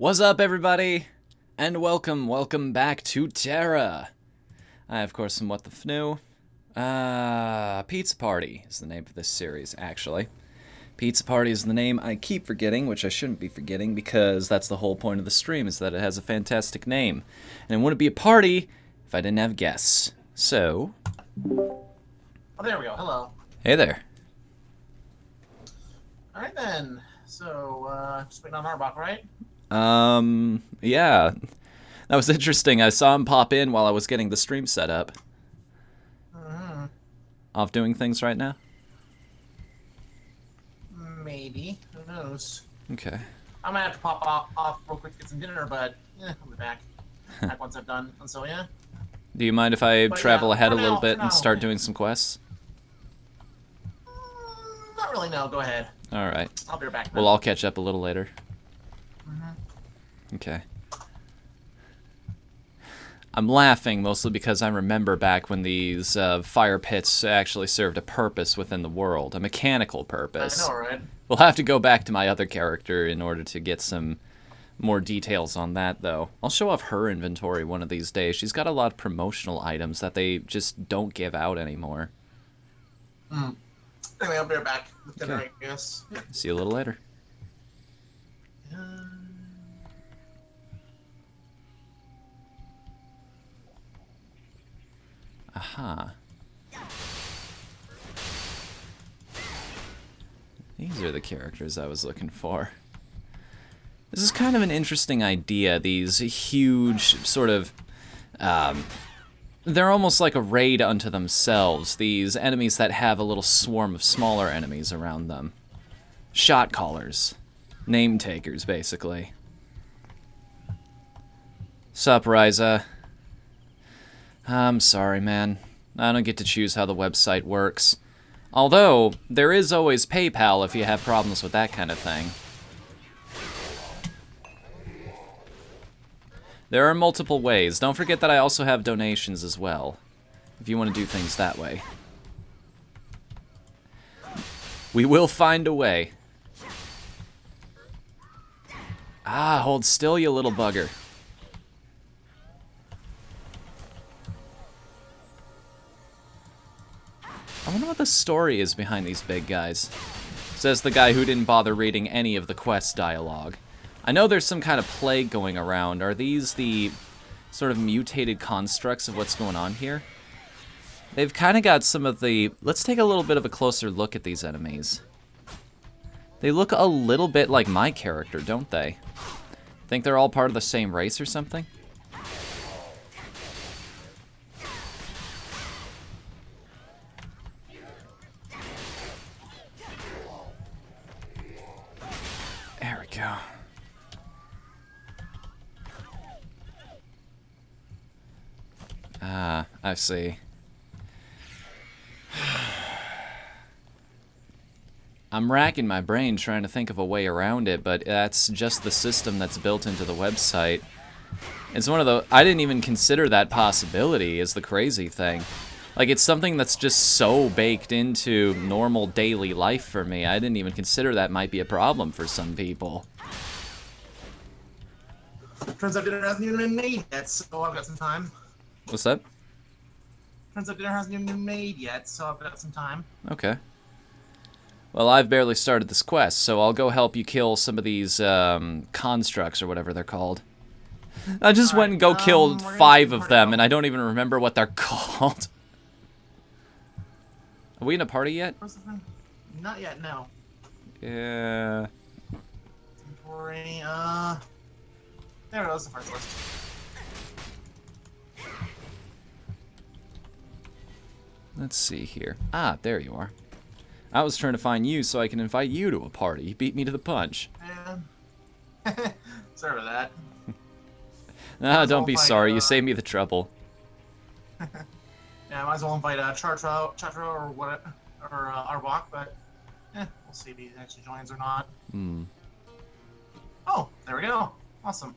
What's up, everybody? And welcome back to TERA. I, of course, am Whatthefnu. Pizza Party is the name of this series, actually. Pizza Party is the name I keep forgetting, which I shouldn't be forgetting, because that's the whole point of the stream, is that it has a fantastic name. And it wouldn't be a party if I didn't have guests. So... Oh, there we go. Hello. Hey there. Alright then. So, just waiting on Arbok, right? Yeah. That was interesting. I saw him pop in while I was getting the stream set up. Mm-hmm. Off doing things right now? Maybe. Who knows? Okay. I might have to pop off real quick to get some dinner, but I'll be back. Back once I've done. And so, yeah. Do you mind if I travel yeah, ahead a for little now, bit for and now. start doing some quests? Not really, no. Go ahead. Alright. I'll be right back. Well, I'll catch up a little later. Mm-hmm. Okay. I'm laughing mostly because I remember back when these fire pits actually served a purpose within the world, a mechanical purpose. I know, right? We'll have to go back to my other character in order to get some more details on that, though. I'll show off her inventory one of these days. She's got a lot of promotional items that they just don't give out anymore. Mm. Anyway, I'll be right back with dinner, Okay. I guess. See you a little later. Aha. These are the characters I was looking for. This is kind of an interesting idea, these huge sort of... they're almost like a raid unto themselves, these enemies that have a little swarm of smaller enemies around them. Shot callers. Name takers, basically. Sup, Ryza? I'm sorry, man. I don't get to choose how the website works. Although, there is always PayPal if you have problems with that kind of thing. There are multiple ways. Don't forget that I also have donations as well, if you want to do things that way. We will find a way. Ah, hold still, you little bugger. I wonder what the story is behind these big guys. Says the guy who didn't bother reading any of the quest dialogue. I know there's some kind of plague going around. Are these the sort of mutated constructs of what's going on here? They've kind of got some of the... Let's take a little bit of a closer look at these enemies. They look a little bit like my character, don't they? Think they're all part of the same race or something? There we go. Ah, I see. I'm racking my brain trying to think of a way around it, but that's just the system that's built into the website. It's one of the... I didn't even consider that possibility, is the crazy thing. Like, it's something that's just so baked into normal daily life for me. I didn't even consider that might be a problem for some people. Turns out dinner hasn't even been made yet, so I've got some time. What's that? Turns out dinner hasn't even been made yet, so I've got some time. Okay. Well, I've barely started this quest, so I'll go help you kill some of these constructs or whatever they're called. I just went and killed 5 of them, and I don't even remember what they're called. Are we in a party yet? Not yet, no. Yeah. Inventory, there it goes, the first list. Let's see here. Ah, there you are. I was trying to find you so I can invite you to a party. You beat me to the punch. And sorry for that. Ah, don't be sorry. You saved me the trouble. Yeah, I might as well invite Chartro or what, or Arbok, but we'll see if he actually joins or not. Hmm. Oh, there we go. Awesome.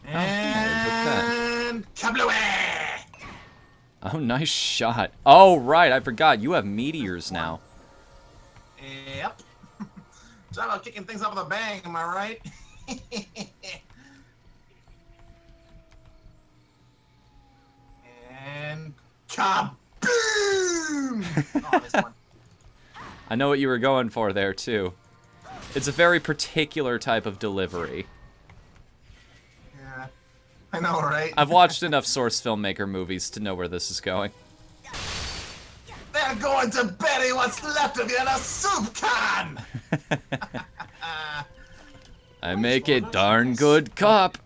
And kablooey! Oh, nice shot. Oh, right. I forgot. You have meteors now. Yep. Talk about kicking things up with a bang, am I right? And kaboom! Oh, I missed one. I know what you were going for there, too. It's a very particular type of delivery. Yeah, I know, right? I've watched enough Source filmmaker movies to know where this is going. They're going to bury what's left of you in a soup can! I make a darn good cop.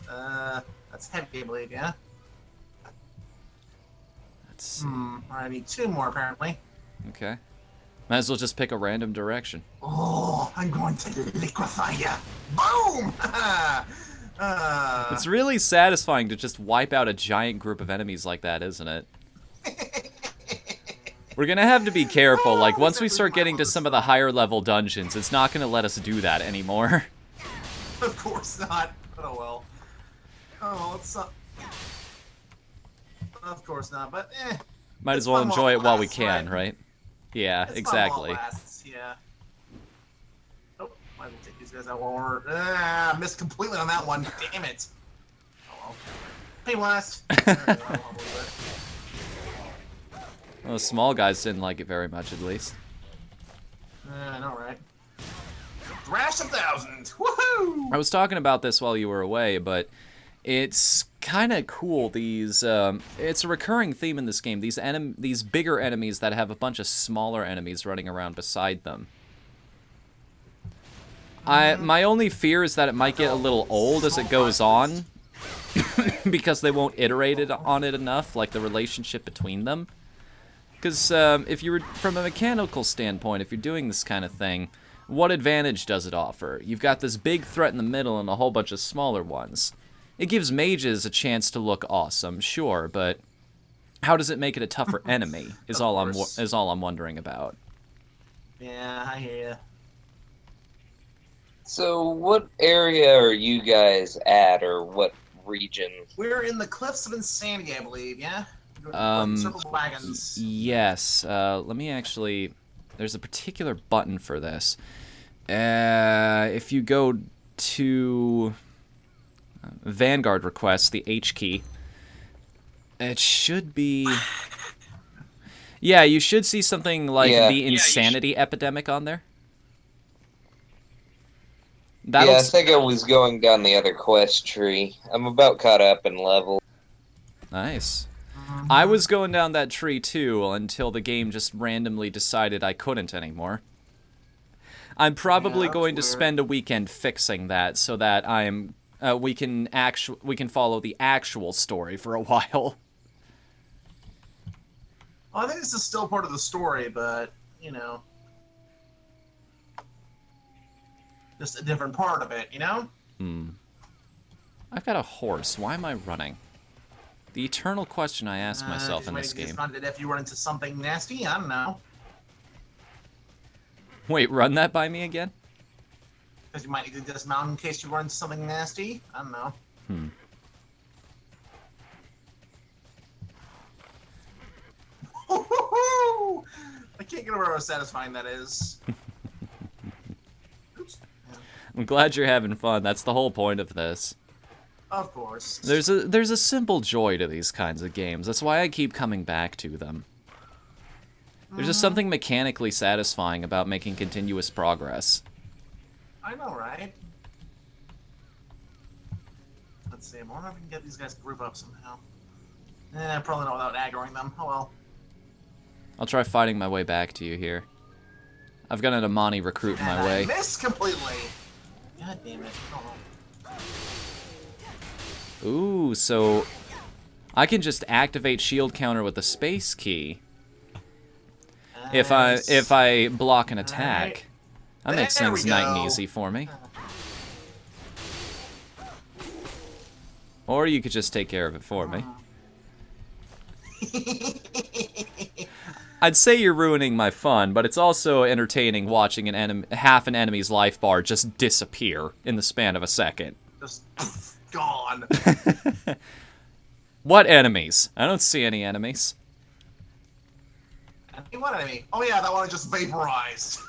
That's heavy, I believe, yeah? Let's see. I need 2 more, apparently. Okay. Might as well just pick a random direction. Oh, I'm going to liquefy you. Boom! It's really satisfying to just wipe out a giant group of enemies like that, isn't it? We're gonna have to be careful, like, once we start getting to some of the higher level dungeons, it's not gonna let us do that anymore. Of course not. Oh well. Oh well, it's of course not, but Might it's as well fun enjoy it while we lasts, can, right? Yeah, It's exactly. fun while it lasts, yeah. Oh, might as well take these guys out while we're... missed completely on that one. Damn it. Oh well. Hey, blast. Well, the small guys didn't like it very much, at least. I know, right? Thrash 1000! Woohoo! I was talking about this while you were away, but it's kind of cool. These, it's a recurring theme in this game. These bigger enemies that have a bunch of smaller enemies running around beside them. My only fear is that it might get a little old as it goes on, because they won't iterate on it enough, like the relationship between them. Because if you were, from a mechanical standpoint, if you're doing this kind of thing, what advantage does it offer? You've got this big threat in the middle and a whole bunch of smaller ones. It gives mages a chance to look awesome, sure, but how does it make it a tougher enemy? Is all I'm wondering about. Yeah, I hear ya. So, what area are you guys at, or what region? We're in the Cliffs of Insanity, I believe, yeah? Circle wagons. Yes, let me actually... There's a particular button for this. If you go to Vanguard requests, the H key, it should be... Yeah, you should see something like the Insanity Epidemic on there. I think I was going down the other quest tree. I'm about caught up in level. Nice. I was going down that tree too until the game just randomly decided I couldn't anymore. I'm probably going to spend a weekend fixing that so that we can follow the actual story for a while. Well, I think this is still part of the story, but you know, just a different part of it, you know? I've got a horse. Why am I running? The eternal question I ask myself in this game. Not if you run into something nasty, I don't know. Wait, run that by me again? Because you might need to dismount in case you run into something nasty. I don't know. I can't get over how satisfying that is. Oops. Yeah. I'm glad you're having fun. That's the whole point of this. Of course. There's a simple joy to these kinds of games. That's why I keep coming back to them. There's just something mechanically satisfying about making continuous progress. I know, right? Let's see. I wonder if we can get these guys to group up somehow. Probably not without aggroing them. Oh well. I'll try fighting my way back to you here. I've got an Amani recruit in my way. I missed completely. God damn it. Oh. Ooh, so I can just activate shield counter with the space key. If I block an attack. That makes things nice and easy for me. Or you could just take care of it for me. I'd say you're ruining my fun, but it's also entertaining watching half an enemy's life bar just disappear in the span of a second. Just gone. What enemies? I don't see any enemies. Enemy? What enemy? Oh yeah, that one I just vaporized.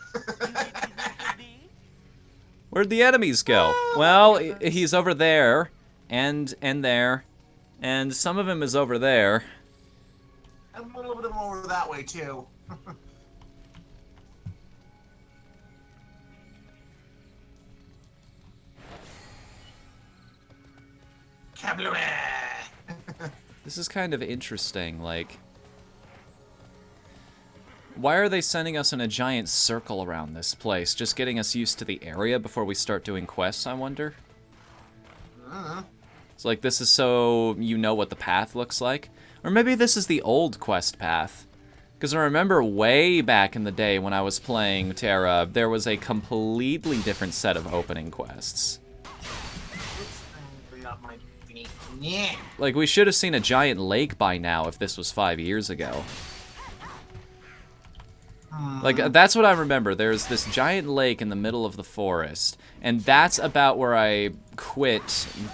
Where'd the enemies go? Well, he's over there, and there, and some of him is over there. And a little bit of them over that way too. Kablooey! This is kind of interesting, like... Why are they sending us in a giant circle around this place? Just getting us used to the area before we start doing quests, I wonder? It's like, this is so you know what the path looks like? Or maybe this is the old quest path. Because I remember way back in the day when I was playing TERA, there was a completely different set of opening quests. Yeah. Like, we should have seen a giant lake by now if this was 5 years ago. Like, that's what I remember. There's this giant lake in the middle of the forest, and that's about where I quit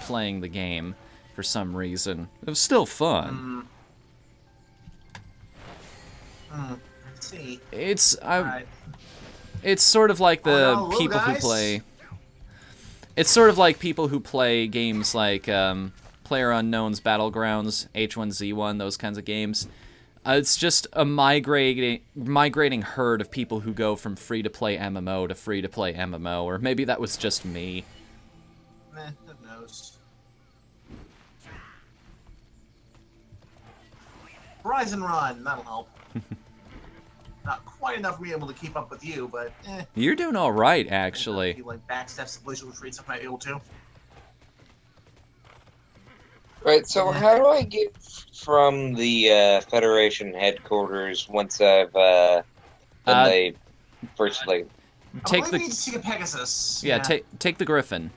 playing the game for some reason. It was still fun. Let's see. It's Alright. it's sort of like the Oh, no, hello, people who guys. play. It's sort of like people who play games like PlayerUnknown's Battlegrounds, H1Z1, those kinds of games. It's just a migrating herd of people who go from free-to-play MMO to free-to-play MMO, or maybe that was just me. Who knows? Rise and run, that'll help. Not quite enough for me able to keep up with you, but You're doing all right, actually. If you like backsteps, glacial retreats, I might be able to. Right, so how do I get from the Federation headquarters once I've done the first like... Take I the need to see a Pegasus. yeah, take the Griffin,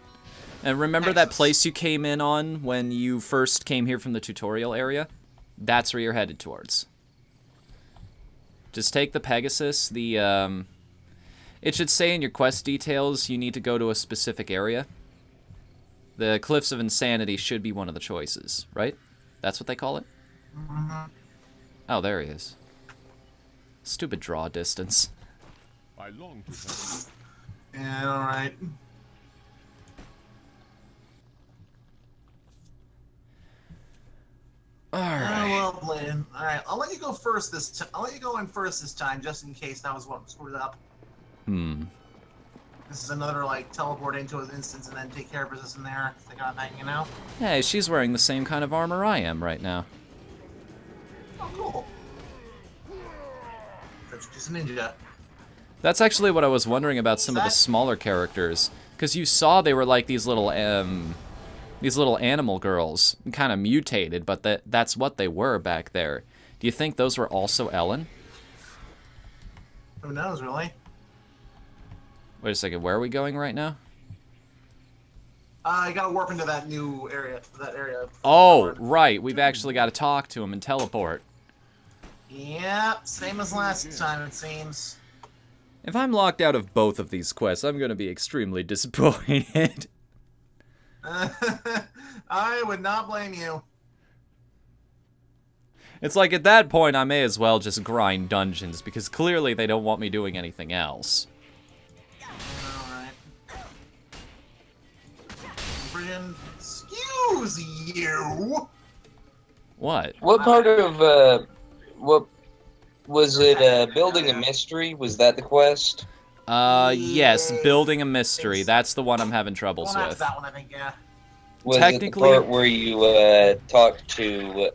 and remember that place you came in on when you first came here from the tutorial area. That's where you're headed towards. Just take the Pegasus. The it should say in your quest details you need to go to a specific area. The Cliffs of Insanity should be one of the choices, right? That's what they call it? Oh, there he is. Stupid draw distance. I long to help. Yeah, alright. Alright. Well played. Alright, I'll let you go first this time. I'll let you go in first this time, just in case that was what screwed up. This is another, like, teleport into an instance and then take care of business in there. They got that, you know? Hey, she's wearing the same kind of armor I am right now. Oh, cool. That's just a ninja. That's actually what I was wondering about some of the smaller characters, because you saw they were like these little animal girls, kind of mutated, but that's what they were back there. Do you think those were also Ellen? Who knows, really? Wait a second, where are we going right now? I gotta warp into that new area, Oh, right, we've actually got to talk to him and teleport. Yep, same as last time, it seems. If I'm locked out of both of these quests, I'm going to be extremely disappointed. I would not blame you. It's like, at that point, I may as well just grind dungeons, because clearly they don't want me doing anything else. Alright. Brian, excuse you! What? What part of, what... Was it, building a mystery? Was that the quest? Yes, building a mystery. That's the one I'm having troubles Going after with. that one, I think, yeah. Was Technically- it the part where you, talked to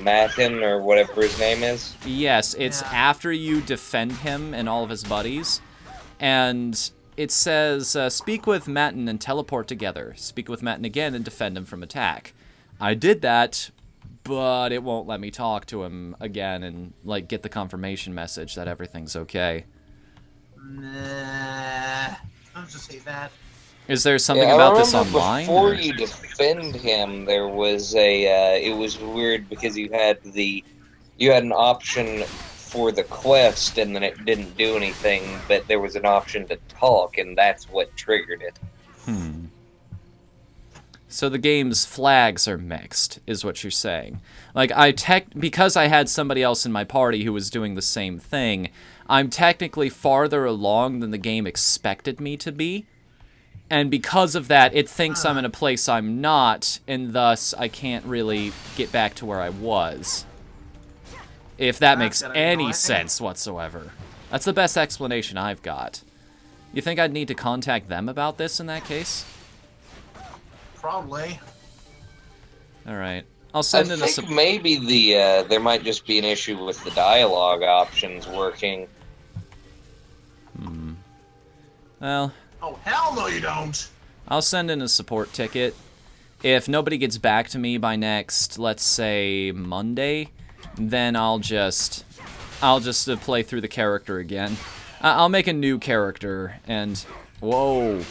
Matin, or whatever his name is? Yes, it's Yeah. after you defend him and all of his buddies, and it says, speak with Matin and teleport together. Speak with Matin again and defend him from attack. I did that, but it won't let me talk to him again and, like, get the confirmation message that everything's okay. Nah. I'll just say that. Is there something Yeah, about this I remember online? before or- you defend him, there was a, it was weird because you had an option for the quest and then it didn't do anything, but there was an option to talk and that's what triggered it. So the game's flags are mixed, is what you're saying. Like, because I had somebody else in my party who was doing the same thing, I'm technically farther along than the game expected me to be. And because of that, it thinks I'm in a place I'm not, and thus I can't really get back to where I was. If that makes any sense whatsoever. That's the best explanation I've got. You think I'd need to contact them about this in that case? Probably. Alright. I'll send in a... I think maybe there might just be an issue with the dialogue options working. Well... Oh, hell no you don't! I'll send in a support ticket. If nobody gets back to me by next, let's say, Monday, then I'll just play through the character again. I'll make a new character, and... Whoa.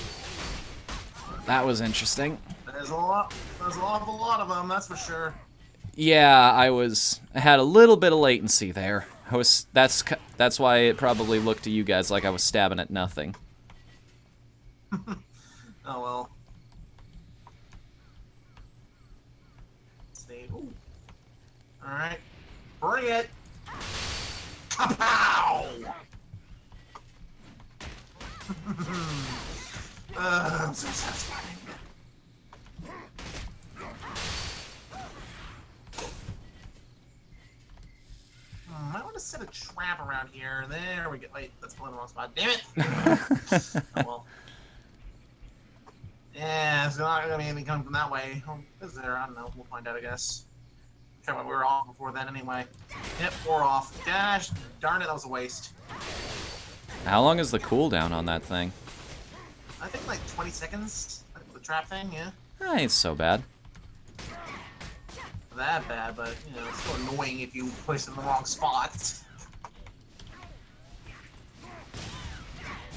That was interesting. There's a lot of them, that's for sure. Yeah, I had a little bit of latency there. That's why it probably looked to you guys like I was stabbing at nothing. Oh well. Let's see. Ooh. Alright. Bring it! Kapow! I'm so satisfying. I want to set a trap around here. There we go. Wait, that's pulling the wrong spot. Damn it! Oh well. Yeah, it's not gonna be anything coming from that way. Oh, is there? I don't know. We'll find out, I guess. Okay, well, we were off before then anyway. Yep, we're off. Gosh, darn it, that was a waste. How long is the cooldown on that thing? I think like 20 seconds. The trap thing, yeah. Ain't so bad. That bad, but you know, it's still annoying if you place it in the wrong spot.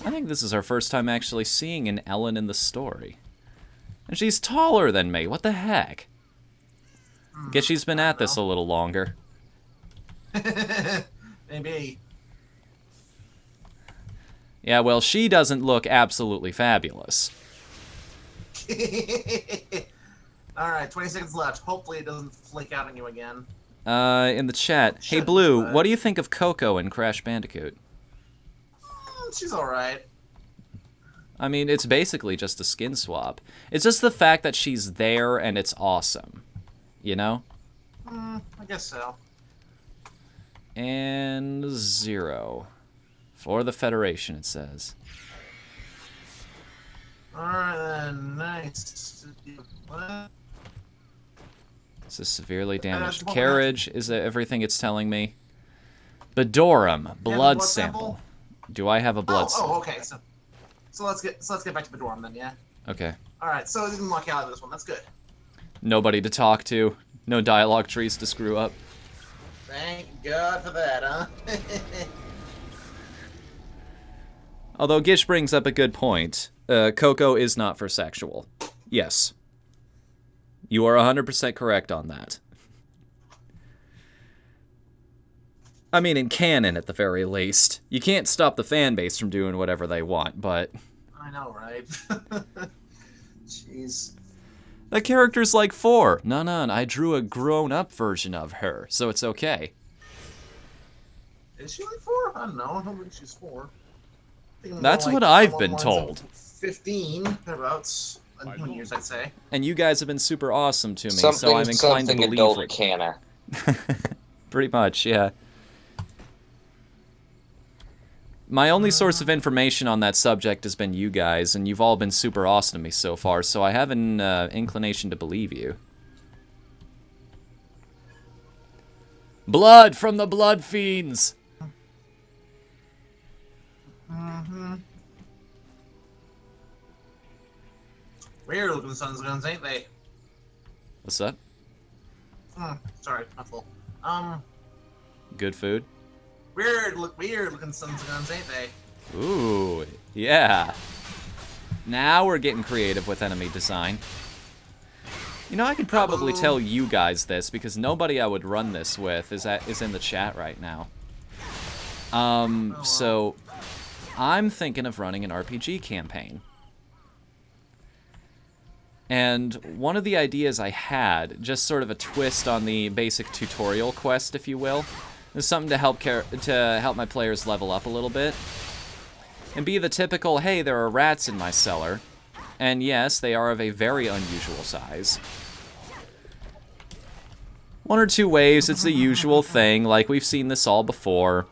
I think this is our first time actually seeing an Ellen in the story. And she's taller than me. What the heck? Guess she's been at this a little longer. Maybe. Yeah, well, she doesn't look absolutely fabulous. Alright, 20 seconds left. Hopefully it doesn't flake out on you again. In the chat, hey Blue, what do you think of Coco in Crash Bandicoot? She's alright. I mean, it's basically just a skin swap. It's just the fact that she's there and it's awesome. You know? I guess so. And 0. For the Federation, it says. Alright then, nice. What? This is severely damaged. Carriage is everything it's telling me. Bedorum, blood sample. Do I have a blood sample? Oh, okay. So let's get back to Bedorum then, yeah. Okay. All right. So it didn't luck out of this one. That's good. Nobody to talk to. No dialogue trees to screw up. Thank God for that, huh? Although Gish brings up a good point. Coco is not for sexual. Yes. You are 100% correct on that. I mean, in canon, at the very least. You can't stop the fan base from doing whatever they want, but... I know, right? Jeez. That character's like 4. No, I drew a grown-up version of her, so it's okay. Is she like 4? I don't know. I don't think she's 4. That's what I've been told. 15, thereabouts. 20 years, I'd say. And you guys have been super awesome to me, so I'm inclined to believe adult it. Canna. Pretty much, yeah. My only source of information on that subject has been you guys, and you've all been super awesome to me so far, so I have an inclination to believe you. Blood from the blood fiends! Weird looking sons of guns, ain't they? What's up? Sorry, not full. Good food? Weird looking sons of guns, ain't they? Ooh, yeah. Now we're getting creative with enemy design. You know, I could probably tell you guys this, because nobody I would run this with is in the chat right now. So, I'm thinking of running an RPG campaign. And one of the ideas I had, just sort of a twist on the basic tutorial quest, if you will, is something to help my players level up a little bit. And be the typical, hey, there are rats in my cellar. And yes, they are of a very unusual size. One or two ways, it's the usual thing, like we've seen this all before.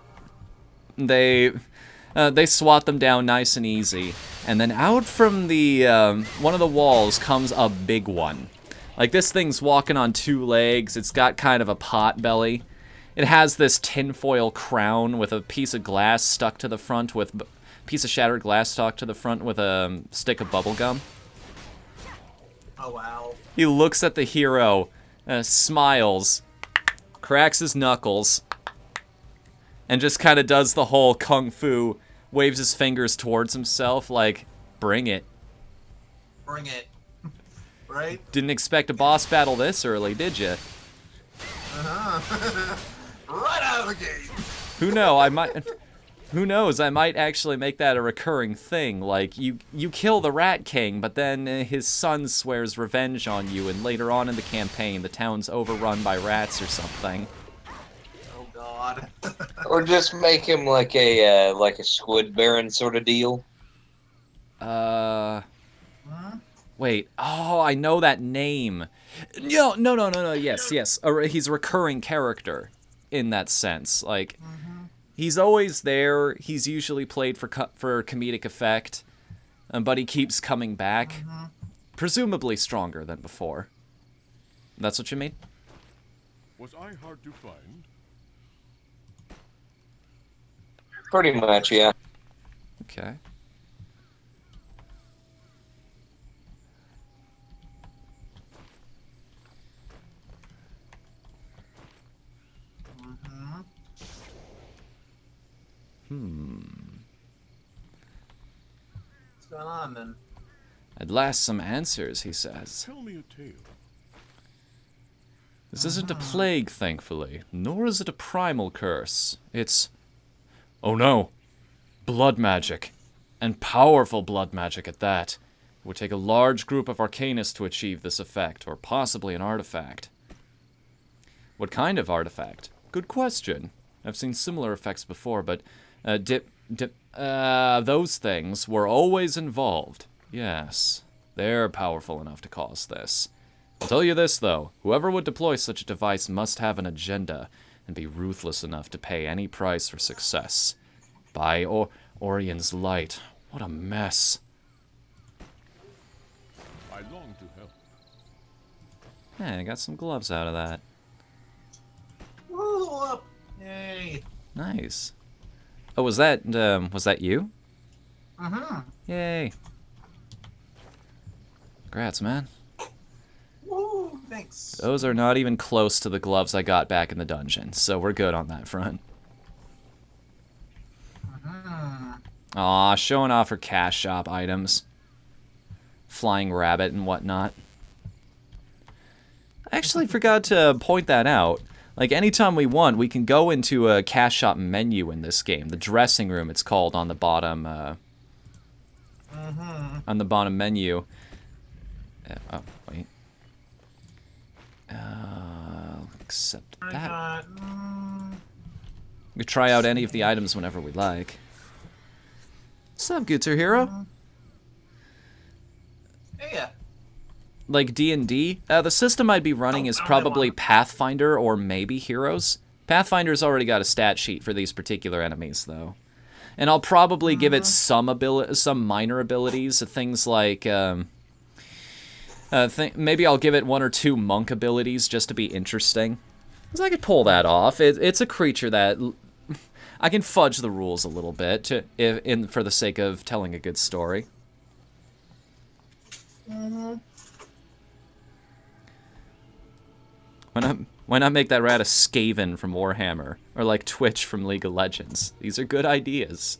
They swat them down nice and easy. And then out from the one of the walls comes a big one. Like, this thing's walking on two legs. It's got kind of a pot belly. It has this tinfoil crown with a piece of glass stuck to the front with... piece of shattered glass stuck to the front with a stick of bubble gum. Oh, wow. He looks at the hero, smiles, cracks his knuckles, and just kind of does the whole kung fu, waves his fingers towards himself like, bring it. Bring it. Right? Didn't expect a boss battle this early, did you? Uh-huh. Right out of the gate. Who knows, I might actually make that a recurring thing. Like, you kill the Rat King, but then his son swears revenge on you, and later on in the campaign, the town's overrun by rats or something. Oh, God. Or just make him like a squid baron sort of deal. Wait. Oh, I know that name. No. Yes. He's a recurring character in that sense. Like, he's always there. He's usually played for comedic effect, but he keeps coming back. Presumably stronger than before. That's what you mean? Was I hard to find? Pretty much, yeah. Okay. What's going on, then? At last some answers, he says. Tell me a tale. This isn't a plague, thankfully, nor is it a primal curse. It's... oh no! Blood magic. And powerful blood magic at that. It would take a large group of arcanists to achieve this effect, or possibly an artifact. What kind of artifact? Good question. I've seen similar effects before, but those things were always involved. Yes, they're powerful enough to cause this. I'll tell you this, though. Whoever would deploy such a device must have an agenda and be ruthless enough to pay any price for success. By Orion's light. What a mess. I long to help. Hey, I got some gloves out of that. Woo, up. Yay. Nice. Oh, was that you? Yay. Congrats, man. Woo, thanks. Those are not even close to the gloves I got back in the dungeon, so we're good on that front. Aw, showing off her cash shop items. Flying rabbit and whatnot. I actually forgot to point that out. Like, anytime we want, we can go into a cash shop menu in this game. The dressing room, it's called, on the bottom, on the bottom menu. Oh, wait. Accept that. We can try out any of the items whenever we like. What's up, Guitar Hero? Yeah. Like D&D, the system I'd be running is probably Pathfinder or maybe Heroes. Pathfinder's already got a stat sheet for these particular enemies, though. And I'll probably give it some minor abilities, things like, maybe I'll give it 1 or 2 monk abilities just to be interesting. Because I could pull that off. It's a creature that... I can fudge the rules a little bit for the sake of telling a good story. Why not make that rat a Skaven from Warhammer? Or like Twitch from League of Legends? These are good ideas.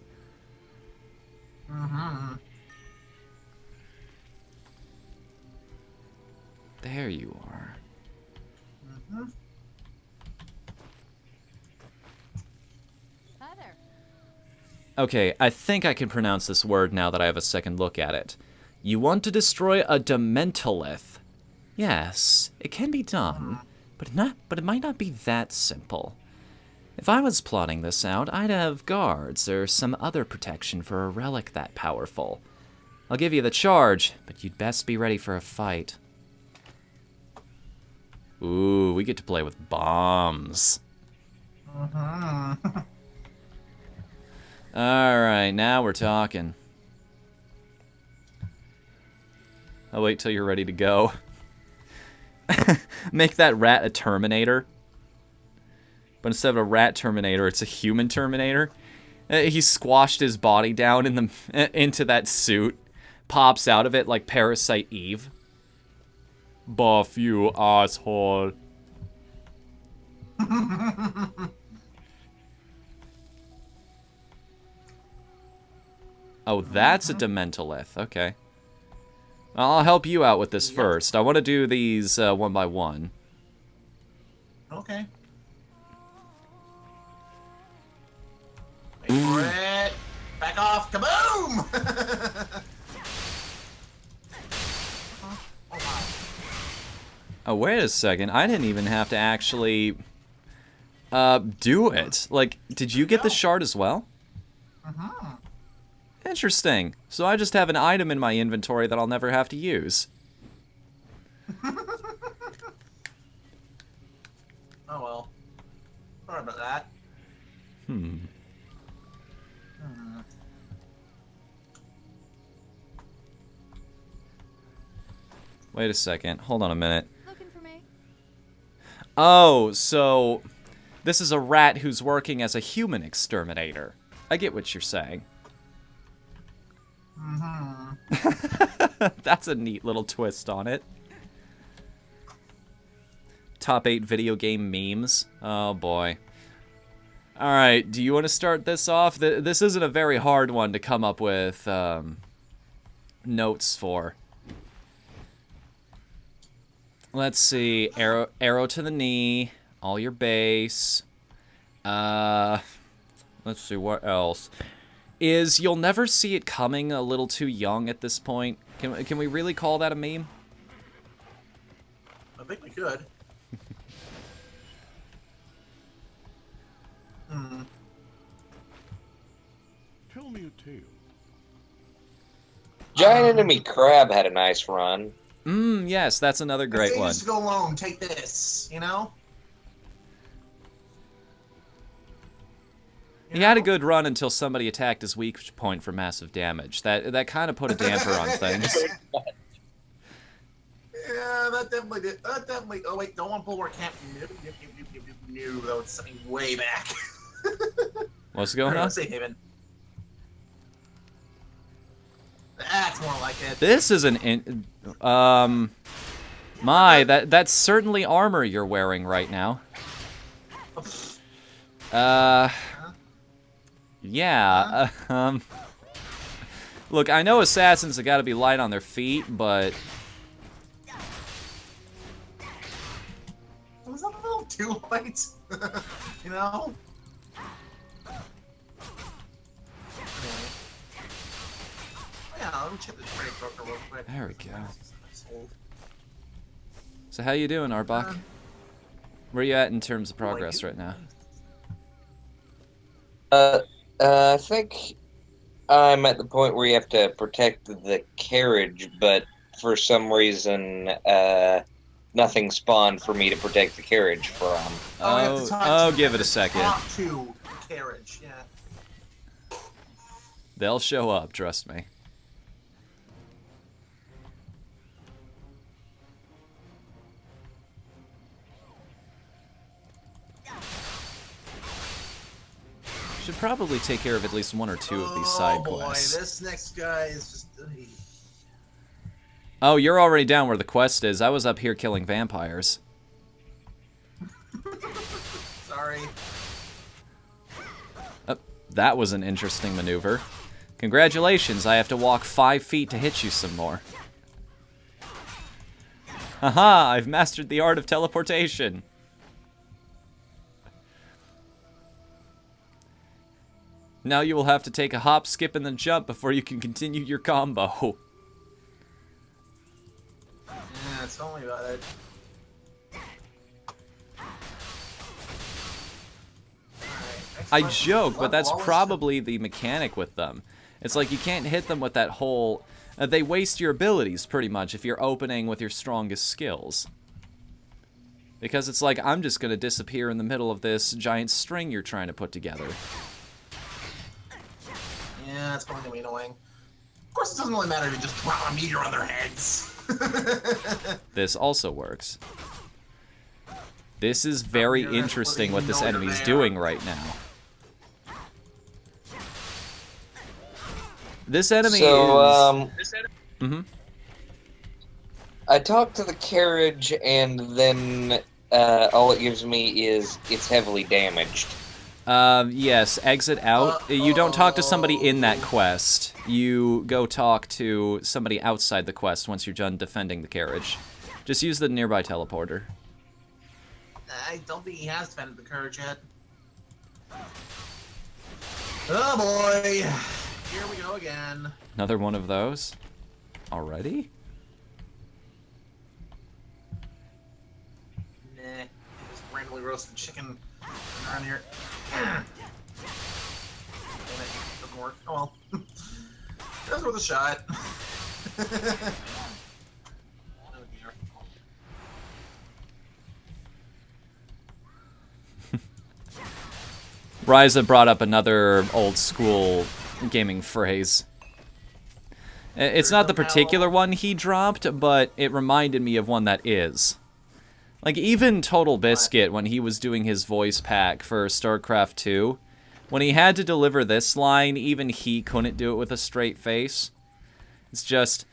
There you are. Okay, I think I can pronounce this word now that I have a second look at it. You want to destroy a Dementalith. Yes, it can be done, but it might not be that simple. If I was plotting this out, I'd have guards or some other protection for a relic that powerful. I'll give you the charge, but you'd best be ready for a fight. Ooh, we get to play with bombs. Alright, now we're talking. I'll wait till you're ready to go. Make that rat a Terminator. But instead of a rat Terminator, it's a human Terminator. He squashed his body down in into that suit. Pops out of it like Parasite Eve. Buff, you asshole. Oh, that's a Dementalith. Okay. I'll help you out with this first. I want to do these one by one. Okay. Wait for it. Back off. Kaboom! Oh, wow. Oh, wait a second. I didn't even have to actually do it. Like, did you get the shard as well? Interesting. So I just have an item in my inventory that I'll never have to use. Oh well. Sorry about that. Wait a second. Hold on a minute. Looking for me? Oh, so this is a rat who's working as a human exterminator. I get what you're saying. That's a neat little twist on it. Top 8 video game memes. Oh boy. Alright, do you want to start this off? This isn't a very hard one to come up with notes for. Let's see. Arrow to the knee. All your base. Let's see, what else? Is you'll never see it coming a little too young at this point. Can we really call that a meme? I think we could. Tell me a tale. Giant Enemy Crab had a nice run. Yes, that's another great one. Just go alone. Take this. You know. He had a good run until somebody attacked his weak point for massive damage. That kind of put a damper on things. Yeah, that definitely did. That definitely. Oh wait, don't want Bulwark Camp. No, that was something way back. What's going on? Safe haven. That's more like it. This is an that's certainly armor you're wearing right now. Yeah. Look, I know assassins have got to be light on their feet, but Was that a little too light? You know? Yeah, let me check the trade broker real quick. there we go. So how you doing, Arbok? Where you at in terms of progress right now? I think I'm at the point where you have to protect the carriage, but for some reason, nothing spawned for me to protect the carriage from. Oh, give it a second. Talk to carriage, yeah. They'll show up, trust me. Should probably take care of at least one or two of these side quests. Oh boy, this next guy is just... Oh, you're already down where the quest is. I was up here killing vampires. Sorry. That was an interesting maneuver. Congratulations, I have to walk 5 feet to hit you some more. Haha, I've mastered the art of teleportation. Now you will have to take a hop, skip, and then jump before you can continue your combo. Tell me about it. I joke, but that's probably the mechanic with them. It's like you can't hit them with that whole... they waste your abilities, pretty much, if you're opening with your strongest skills. Because it's like, I'm just going to disappear in the middle of this giant string you're trying to put together. Yeah, it's probably going to be annoying. Of course, it doesn't really matter if you just drop a meteor on their heads. This also works. This is very interesting what this enemy's doing right now. This enemy is... Mm-hmm. I talked to the carriage, and then all it gives me is it's heavily damaged. Yes, exit out. You don't talk to somebody in that quest. You go talk to somebody outside the quest once you're done defending the carriage. Just use the nearby teleporter. I don't think he has defended the carriage yet. Oh boy! Here we go again. Another one of those? Already? Nah, just randomly roasted chicken around here. Damn it, doesn't work. Oh well. That's worth a shot. Oh dear. Ryza brought up another old school gaming phrase. It's not the particular one he dropped, but it reminded me of one that is. Like, even Total Biscuit, when he was doing his voice pack for StarCraft 2, when he had to deliver this line, even he couldn't do it with a straight face. It's just,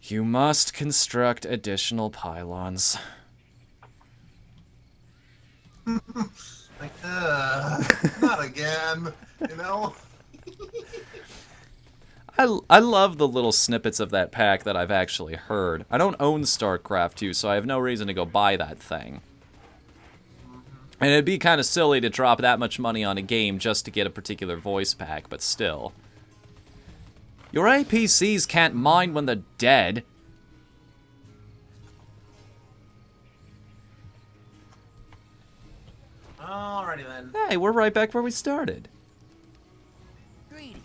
you must construct additional pylons. Like, not again, you know? I love the little snippets of that pack that I've actually heard. I don't own StarCraft 2, so I have no reason to go buy that thing. And it'd be kind of silly to drop that much money on a game just to get a particular voice pack, but still. Your APCs can't mine when they're dead. Alrighty then. Hey, we're right back where we started. Greetings.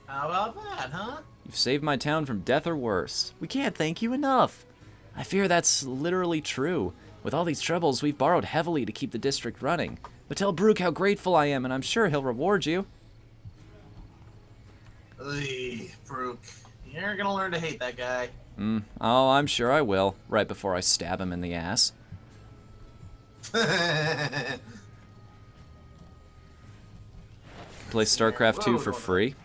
How about that, huh? You've saved my town from death or worse. We can't thank you enough. I fear that's literally true. With all these troubles, we've borrowed heavily to keep the district running. But tell Brooke how grateful I am, and I'm sure he'll reward you. Ugh, Brooke. You're gonna learn to hate that guy. Oh, I'm sure I will, right before I stab him in the ass. Play StarCraft 2 for free.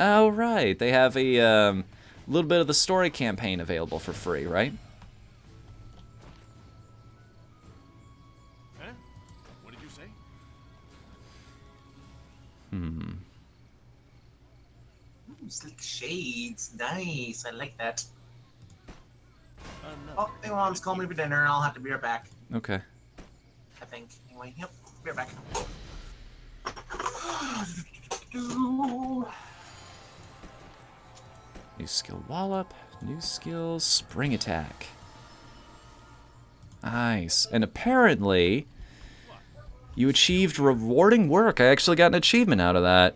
Oh, right. They have a little bit of the story campaign available for free, right? Huh? What did you say? Slick shades. Nice. I like that. No. Oh, hey, Mom's calling me for dinner. I'll have to be right back. Okay. I think. Anyway, yep. Be right back. New skill wallop, new skills, spring attack. Nice. And apparently, you achieved rewarding work. I actually got an achievement out of that.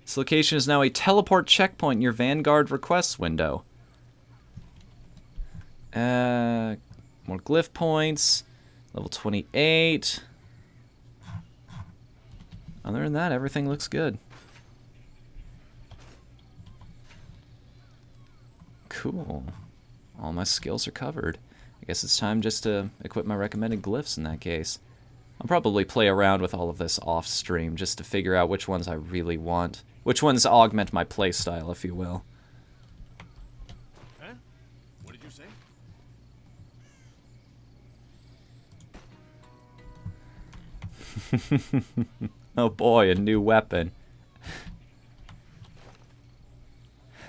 This location is now a teleport checkpoint in your Vanguard requests window. More glyph points. Level 28. Other than that, everything looks good. Cool. All my skills are covered. I guess it's time just to equip my recommended glyphs in that case. I'll probably play around with all of this off-stream just to figure out which ones I really want. Which ones augment my playstyle, if you will. Huh? What did you say? Oh boy, a new weapon.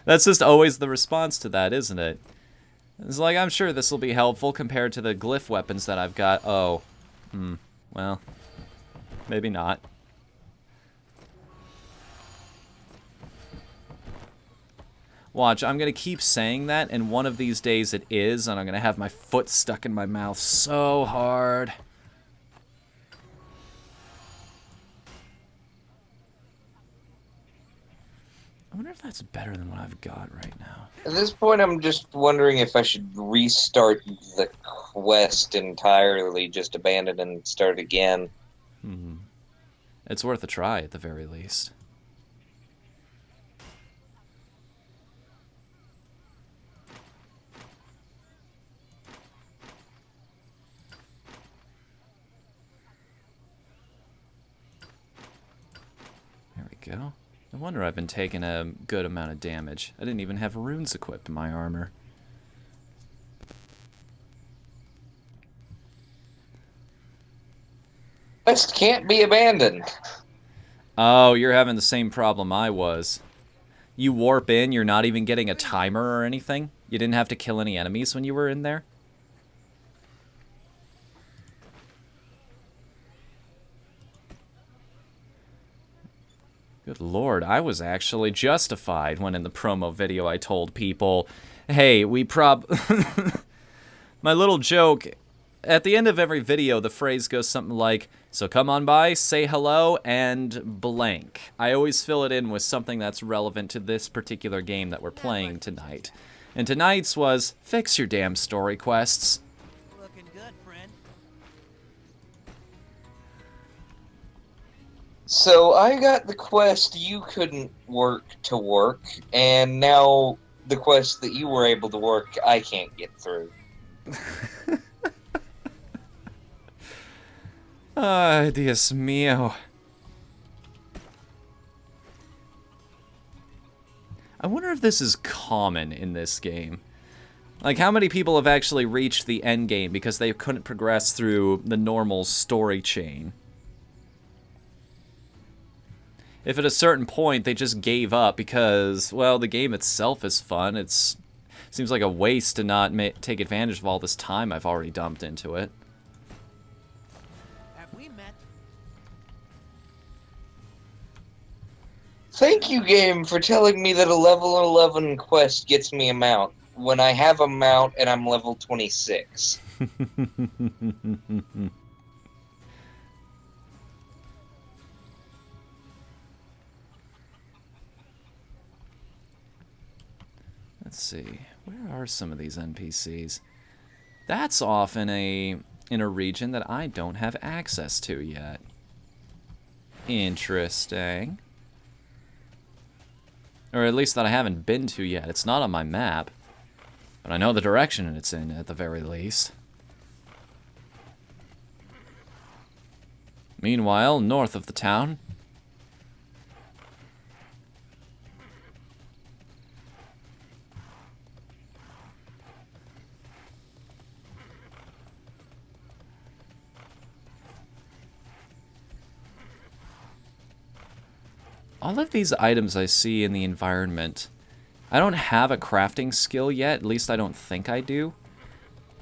That's just always the response to that, isn't it? It's like, I'm sure this will be helpful compared to the glyph weapons that I've got. Oh. Well. Maybe not. Watch, I'm going to keep saying that, and one of these days it is, and I'm going to have my foot stuck in my mouth so hard. I wonder if that's better than what I've got right now. At this point, I'm just wondering if I should restart the quest entirely, just abandon and start again. It's worth a try, at the very least. There we go. No wonder I've been taking a good amount of damage. I didn't even have runes equipped in my armor. Quest can't be abandoned. Oh, you're having the same problem I was. You warp in, you're not even getting a timer or anything? You didn't have to kill any enemies when you were in there? Good lord, I was actually justified when in the promo video I told people, hey, my little joke, at the end of every video, the phrase goes something like, so come on by, say hello, and blank. I always fill it in with something that's relevant to this particular game that we're playing tonight. And tonight's was, fix your damn story quests. Looking good, friend. So I got the quest you couldn't work to work, and now the quest that you were able to work, I can't get through. Ay, Dios mío. I wonder if this is common in this game. Like, how many people have actually reached the end game because they couldn't progress through the normal story chain? If at a certain point they just gave up because, well, the game itself is fun, seems like a waste to not take advantage of all this time I've already dumped into it. Have we met? Thank you, game, for telling me that a level 11 quest gets me a mount, when I have a mount and I'm level 26. Let's see, where are some of these NPCs? That's off in a region that I don't have access to yet. Interesting. Or at least that I haven't been to yet. It's not on my map, but I know the direction it's in at the very least. Meanwhile, north of the town, all of these items I see in the environment, I don't have a crafting skill yet, at least I don't think I do.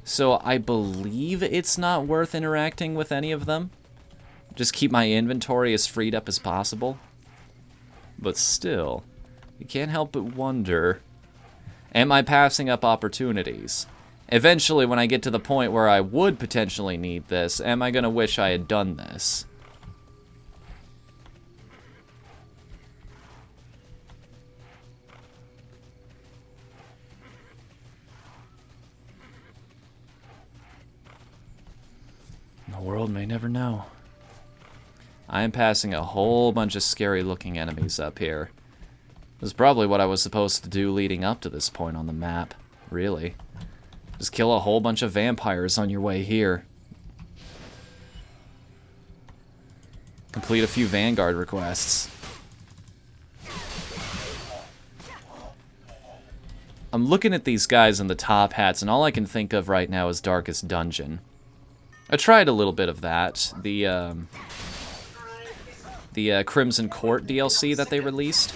So I believe it's not worth interacting with any of them. Just keep my inventory as freed up as possible. But still, you can't help but wonder, am I passing up opportunities? Eventually, when I get to the point where I would potentially need this, am I going to wish I had done this? The world may never know. I am passing a whole bunch of scary-looking enemies up here. This is probably what I was supposed to do leading up to this point on the map, really. Just kill a whole bunch of vampires on your way here. Complete a few Vanguard requests. I'm looking at these guys in the top hats, and all I can think of right now is Darkest Dungeon. I tried a little bit of that. The Crimson Court DLC that they released.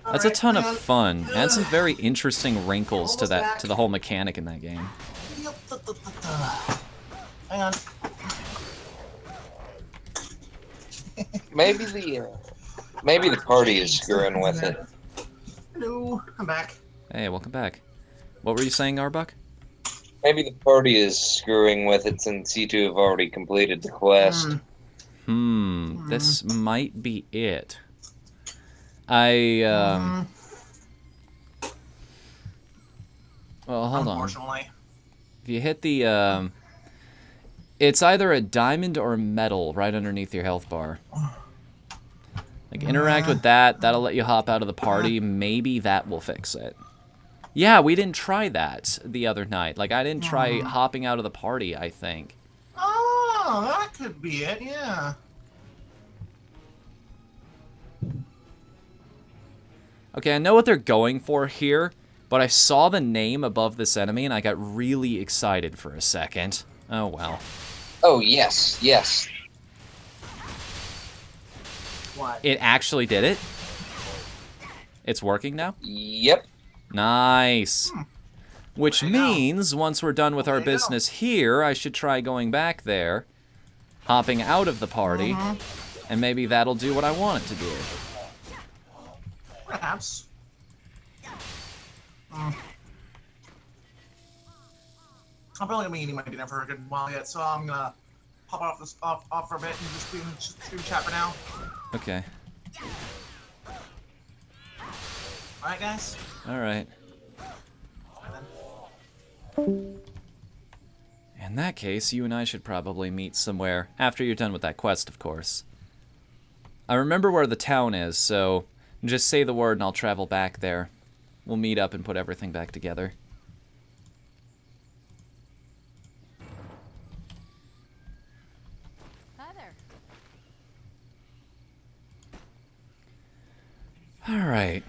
That's a ton of fun. Adds some very interesting wrinkles to the whole mechanic in that game. Hang on. Maybe the party is screwing with it. Hello, I'm back. Hey, welcome back. What were you saying, Arbuck? Maybe the party is screwing with it since you two have already completed the quest. This might be it. Well, hold on. Unfortunately. If you hit the, it's either a diamond or a metal right underneath your health bar. Like, interact with that. That'll let you hop out of the party. Maybe that will fix it. Yeah, we didn't try that the other night. Like, I didn't try hopping out of the party, I think. Oh, that could be it, yeah. Okay, I know what they're going for here, but I saw the name above this enemy, and I got really excited for a second. Oh, well. Oh, yes, yes. What? It actually did it? It's working now? Yep. Nice. Which There you go. means, once we're done with our There you go. business here, I should try going back there, hopping out of the party, and maybe that'll do what I want it to do. Perhaps. I'm probably gonna be eating my dinner for a good while yet, so I'm gonna pop off for a bit and just do chat for now. Okay. Alright, guys? Alright. Alright, then. In that case, you and I should probably meet somewhere, after you're done with that quest, of course. I remember where the town is, so just say the word and I'll travel back there. We'll meet up and put everything back together. Hi there. Alright.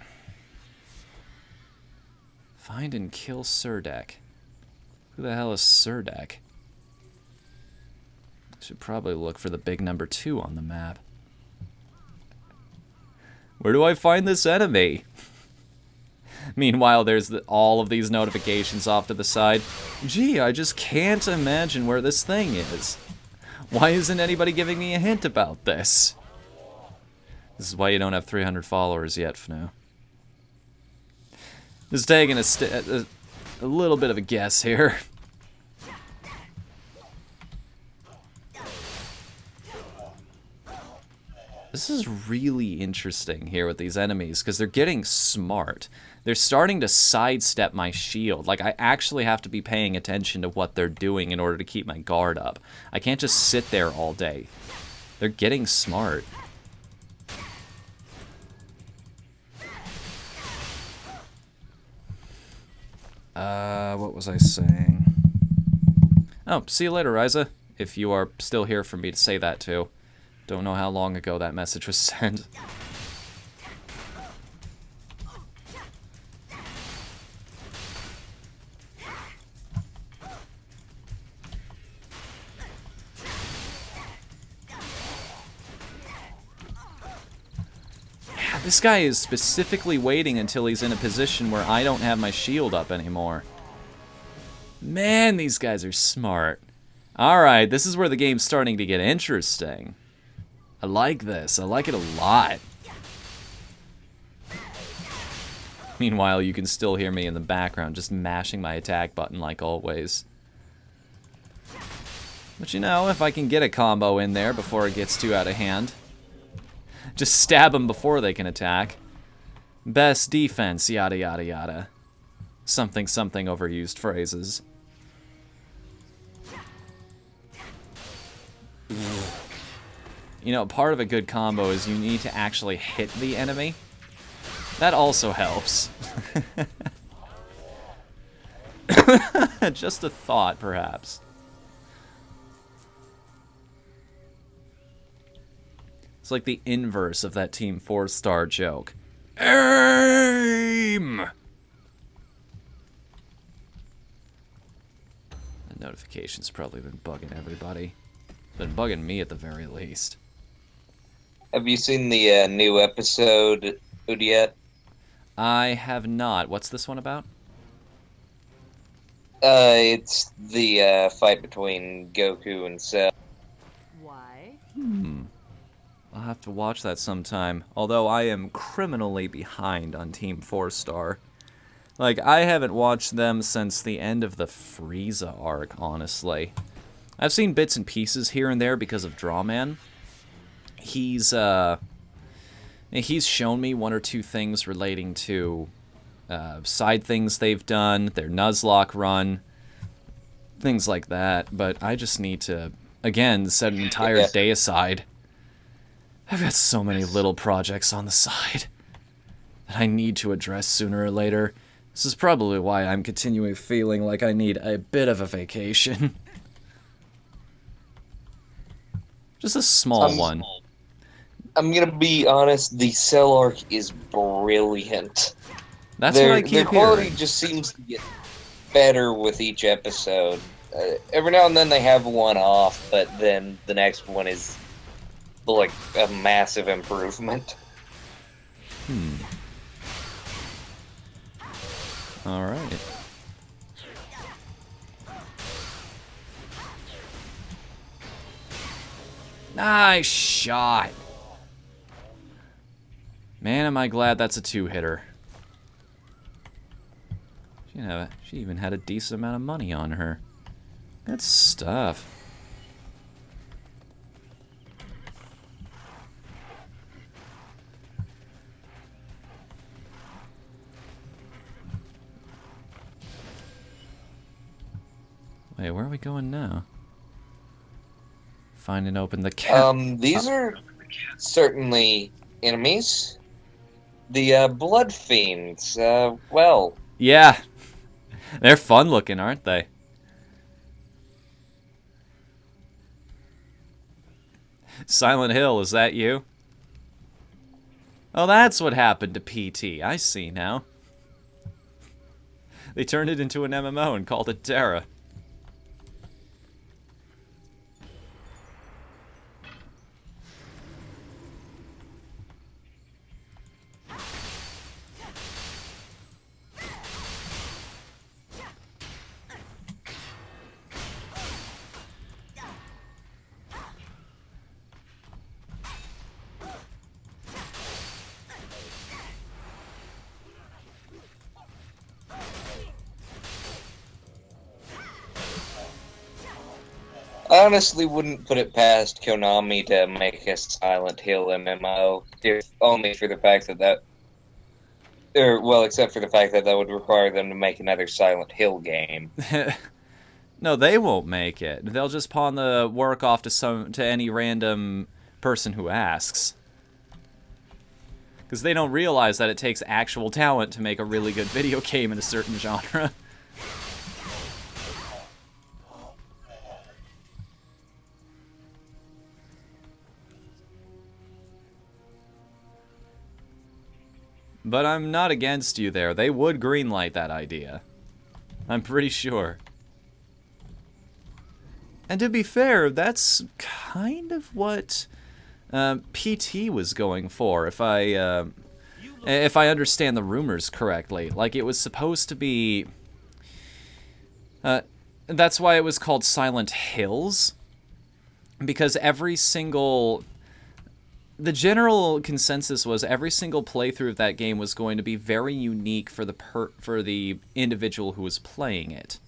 Find and kill Surdek. Who the hell is Surdek? Should probably look for the big number 2 on the map. Where do I find this enemy? Meanwhile, there's all of these notifications off to the side. Gee, I just can't imagine where this thing is. Why isn't anybody giving me a hint about this? This is why you don't have 300 followers yet, Fnu. Just taking a little bit of a guess here. This is really interesting here with these enemies, because they're getting smart. They're starting to sidestep my shield. Like, I actually have to be paying attention to what they're doing in order to keep my guard up. I can't just sit there all day. They're getting smart. What was I saying? Oh, see you later, Ryza. If you are still here for me to say that to. Don't know how long ago that message was sent. Yeah, this guy is specifically waiting until he's in a position where I don't have my shield up anymore. Man, these guys are smart. Alright, this is where the game's starting to get interesting. I like this. I like it a lot. Meanwhile, you can still hear me in the background just mashing my attack button like always. But you know, if I can get a combo in there before it gets too out of hand. Just stab them before they can attack. Best defense, yada yada yada. Something something overused phrases. You know, part of a good combo is you need to actually hit the enemy. That also helps. Just a thought, perhaps. It's like the inverse of that Team 4-star joke. AIM! The notification's probably been bugging everybody. Been bugging me at the very least. Have you seen the new episode yet? I have not. What's this one about? It's the fight between Goku and Cell. Why? I'll have to watch that sometime. Although I am criminally behind on Team 4-Star. Like, I haven't watched them since the end of the Frieza arc, honestly. I've seen bits and pieces here and there because of Drawman. He's shown me one or two things relating to side things they've done, their Nuzlocke run, things like that. But I just need to, again, set an entire day aside. I've got so many little projects on the side that I need to address sooner or later. This is probably why I'm continuing feeling like I need a bit of a vacation. Just a small one. I'm gonna be honest, the Cell arc is brilliant. That's what I keep Their quality hearing. just seems to get better with each episode. Every now and then they have one off, but then the next one is like a massive improvement. Alright. Nice shot. Man, am I glad that's a two-hitter. She even had a decent amount of money on her. Good stuff. Wait, where are we going now? Find and open the cap. These are certainly enemies. The Blood Fiends, well... Yeah. They're fun looking, aren't they? Silent Hill, is that you? Oh, that's what happened to PT. I see now. They turned it into an MMO and called it TERA. I honestly wouldn't put it past Konami to make a Silent Hill MMO, if only for the fact that except for the fact that would require them to make another Silent Hill game. No, they won't make it. They'll just pawn the work off to any random person who asks. Because they don't realize that it takes actual talent to make a really good video game in a certain genre. But I'm not against you there. They would greenlight that idea. I'm pretty sure. And to be fair, that's kind of what PT was going for, if I understand the rumors correctly. Like, it was supposed to be... that's why it was called Silent Hills. Because every single... The general consensus was every single playthrough of that game was going to be very unique for the individual who was playing it.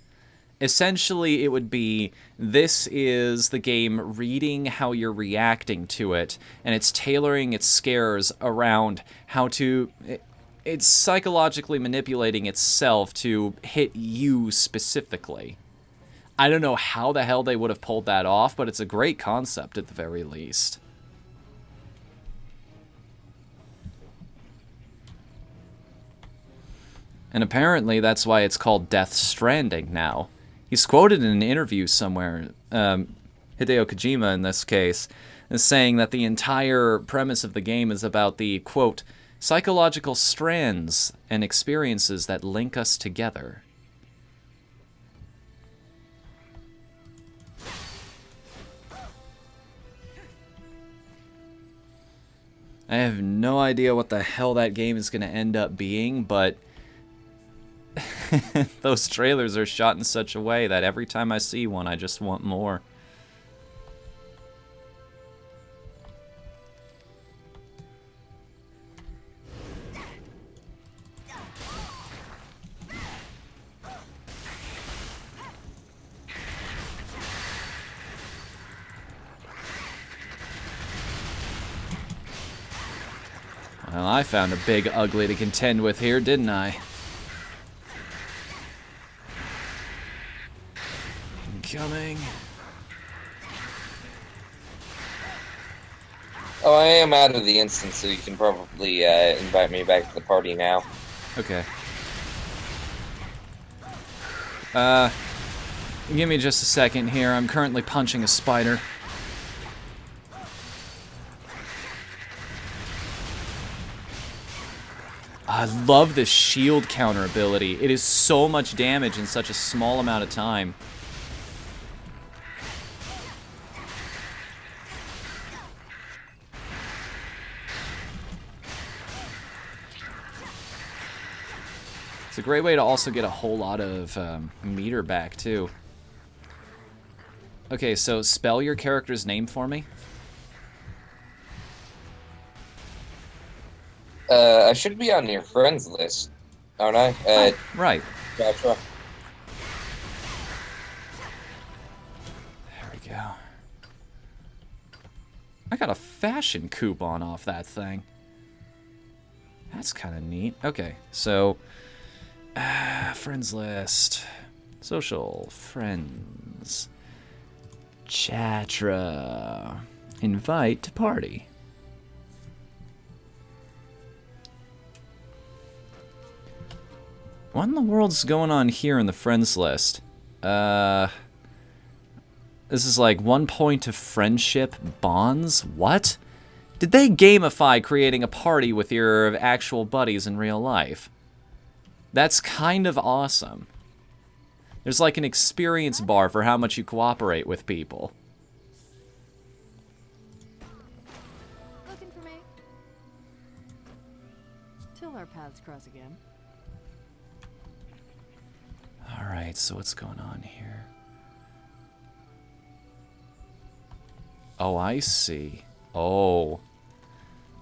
Essentially, it would be, this is the game reading how you're reacting to it, and it's tailoring its scares around how to... It's psychologically manipulating itself to hit you specifically. I don't know how the hell they would have pulled that off, but it's a great concept at the very least. And apparently that's why it's called Death Stranding now. He's quoted in an interview somewhere, Hideo Kojima in this case, as saying that the entire premise of the game is about the, quote, psychological strands and experiences that link us together. I have no idea what the hell that game is going to end up being, but those trailers are shot in such a way that every time I see one, I just want more. Well, I found a big ugly to contend with here, didn't I? Incoming. Oh, I am out of the instance, so you can probably invite me back to the party now. Okay. Give me just a second here. I'm currently punching a spider. I love this shield counter ability. It is so much damage in such a small amount of time. It's a great way to also get a whole lot of meter back, too. Okay, so spell your character's name for me. I should be on your friends list, aren't I? Oh, right. Gotcha. There we go. I got a fashion coupon off that thing. That's kind of neat. Okay, so... friends list. Social. Friends. Chatra. Invite to party. What in the world's going on here in the friends list? This is like 1 point of friendship bonds? What? Did they gamify creating a party with your actual buddies in real life? That's kind of awesome. There's like an experience bar for how much you cooperate with people. Looking for me? Till our paths cross again. Alright, so what's going on here? Oh, I see. Oh.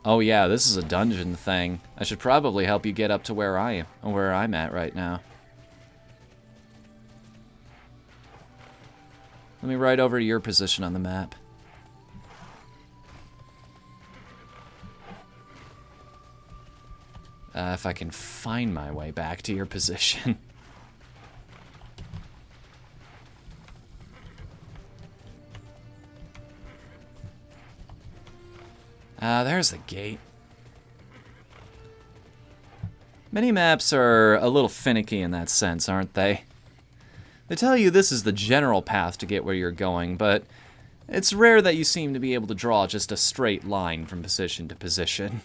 Oh yeah, this is a dungeon thing. I should probably help you get up to where I'm at right now. Let me ride over to your position on the map. If I can find my way back to your position. There's the gate. Mini-maps are a little finicky in that sense, aren't they? They tell you this is the general path to get where you're going, but it's rare that you seem to be able to draw just a straight line from position to position.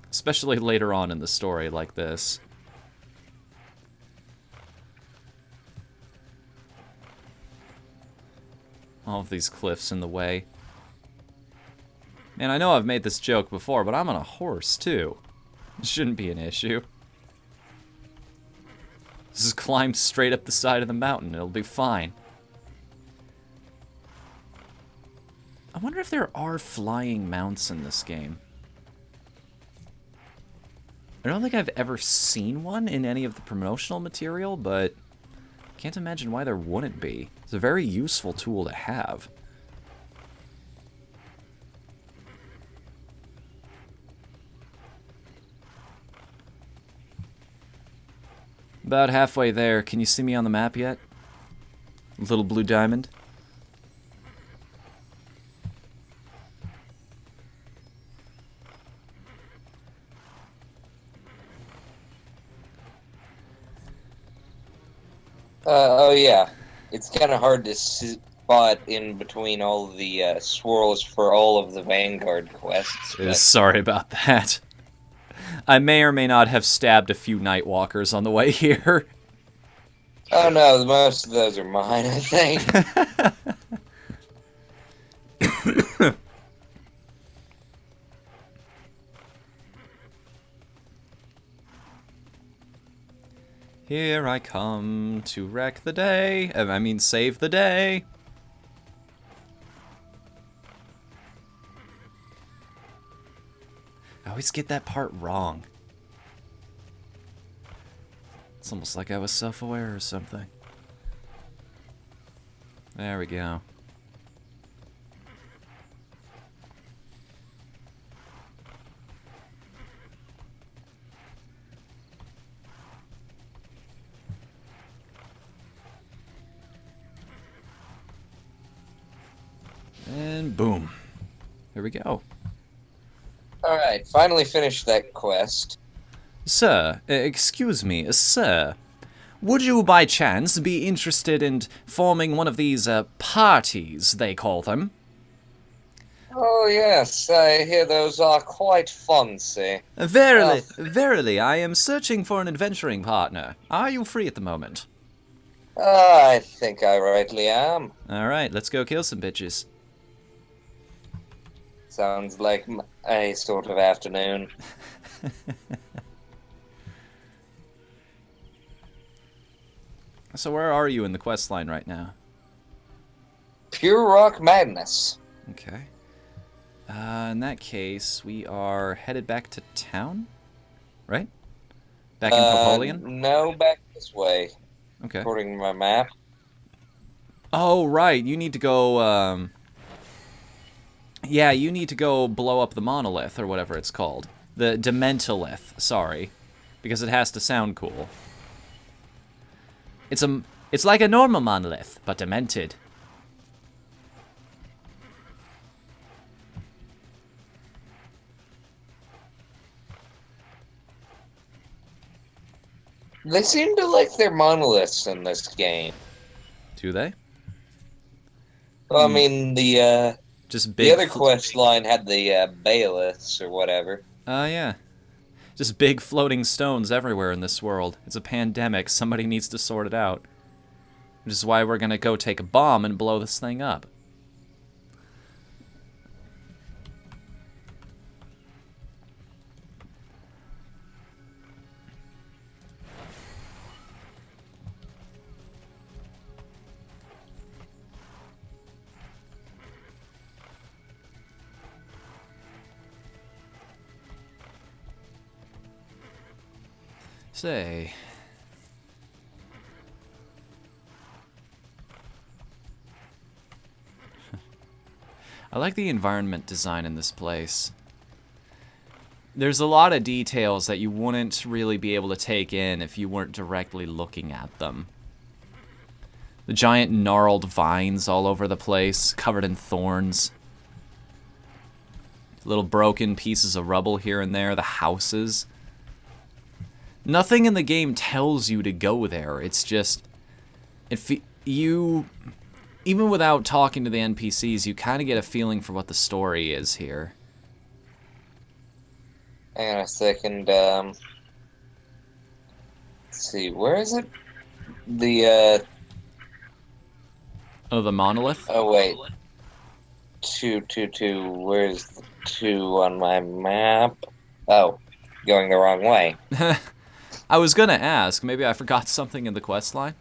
Especially later on in the story like this. All of these cliffs in the way. Man, I know I've made this joke before, but I'm on a horse, too. It shouldn't be an issue. Just climb straight up the side of the mountain. It'll be fine. I wonder if there are flying mounts in this game. I don't think I've ever seen one in any of the promotional material, but can't imagine why there wouldn't be. It's a very useful tool to have. About halfway there. Can you see me on the map yet? Little blue diamond? Oh yeah. It's kind of hard to spot in between all the swirls for all of the Vanguard quests. But... Sorry about that. I may or may not have stabbed a few Nightwalkers on the way here. Oh no, most of those are mine, I think. Here I come to wreck the day. I mean, save the day. I always get that part wrong. It's almost like I was self-aware or something. There we go. And boom. Here we go. Alright, finally finished that quest. Sir, excuse me, sir. Would you by chance be interested in forming one of these parties, they call them? Oh yes, I hear those are quite fancy. Verily, verily, I am searching for an adventuring partner. Are you free at the moment? I think I rightly am. Alright, let's go kill some bitches. Sounds like a sort of afternoon. So where are you in the quest line right now? Pure rock madness. Okay. In that case, we are headed back to town? Right? Back in Popolian? No, back this way, Okay. according to my map. Oh, right. You need to go, yeah, you need to go blow up the monolith, or whatever it's called. The Dementalith, sorry. Because it has to sound cool. It's like a normal monolith, but demented. They seem to like their monoliths in this game. Do they? Well, I mean, the Just big... other quest line had the bailiffs or whatever. Oh, yeah. Just big floating stones everywhere in this world. It's a pandemic. Somebody needs to sort it out. Which is why we're gonna go take a bomb and blow this thing up. Say... I like the environment design in this place. There's a lot of details that you wouldn't really be able to take in if you weren't directly looking at them. The giant gnarled vines all over the place, covered in thorns. Little broken pieces of rubble here and there, the houses. Nothing in the game tells you to go there. It's just... Even without talking to the NPCs, you kind of get a feeling for what the story is here. Hang on a second. Let's see, where is it? The, Oh, the monolith? oh wait. 222, where's the 2 on my map? Oh, going the wrong way. I was gonna ask, maybe I forgot something in the quest line?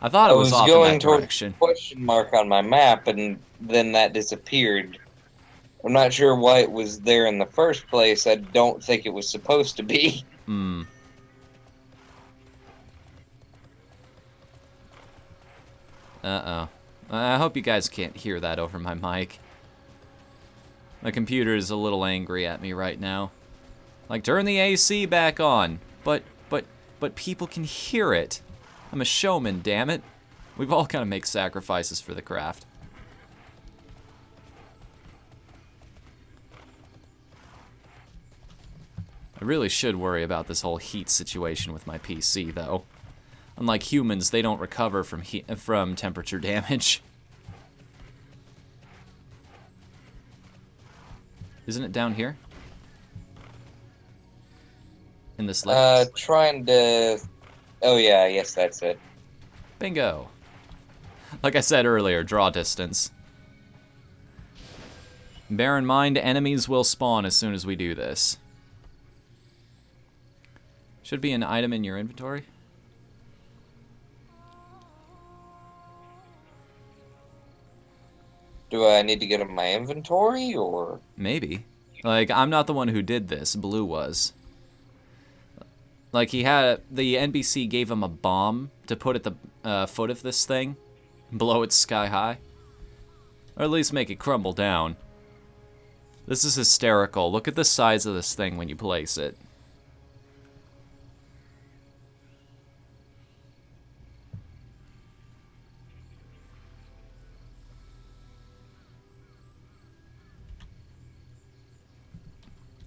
I thought I it was was off in going that towards direction. question mark on my map, and then that disappeared. I'm not sure why it was there in the first place. I don't think it was supposed to be. Hmm. Uh-oh. I hope you guys can't hear that over my mic. My computer is a little angry at me right now. Like, turn the AC back on. But people can hear it. I'm a showman, damn it. We've all got to make sacrifices for the craft. I really should worry about this whole heat situation with my PC, though. Unlike humans, they don't recover from temperature damage. Isn't it down here? In this lake? Trying to... Oh yeah, yes, that's it. Bingo. Like I said earlier, draw distance. Bear in mind, enemies will spawn as soon as we do this. Should be an item in your inventory. Do I need to get in my inventory, or...? Maybe. Like, I'm not the one who did this. Blue was. Like, he had... The NPC gave him a bomb to put at the foot of this thing. Blow it sky high. Or at least make it crumble down. This is hysterical. Look at the size of this thing when you place it.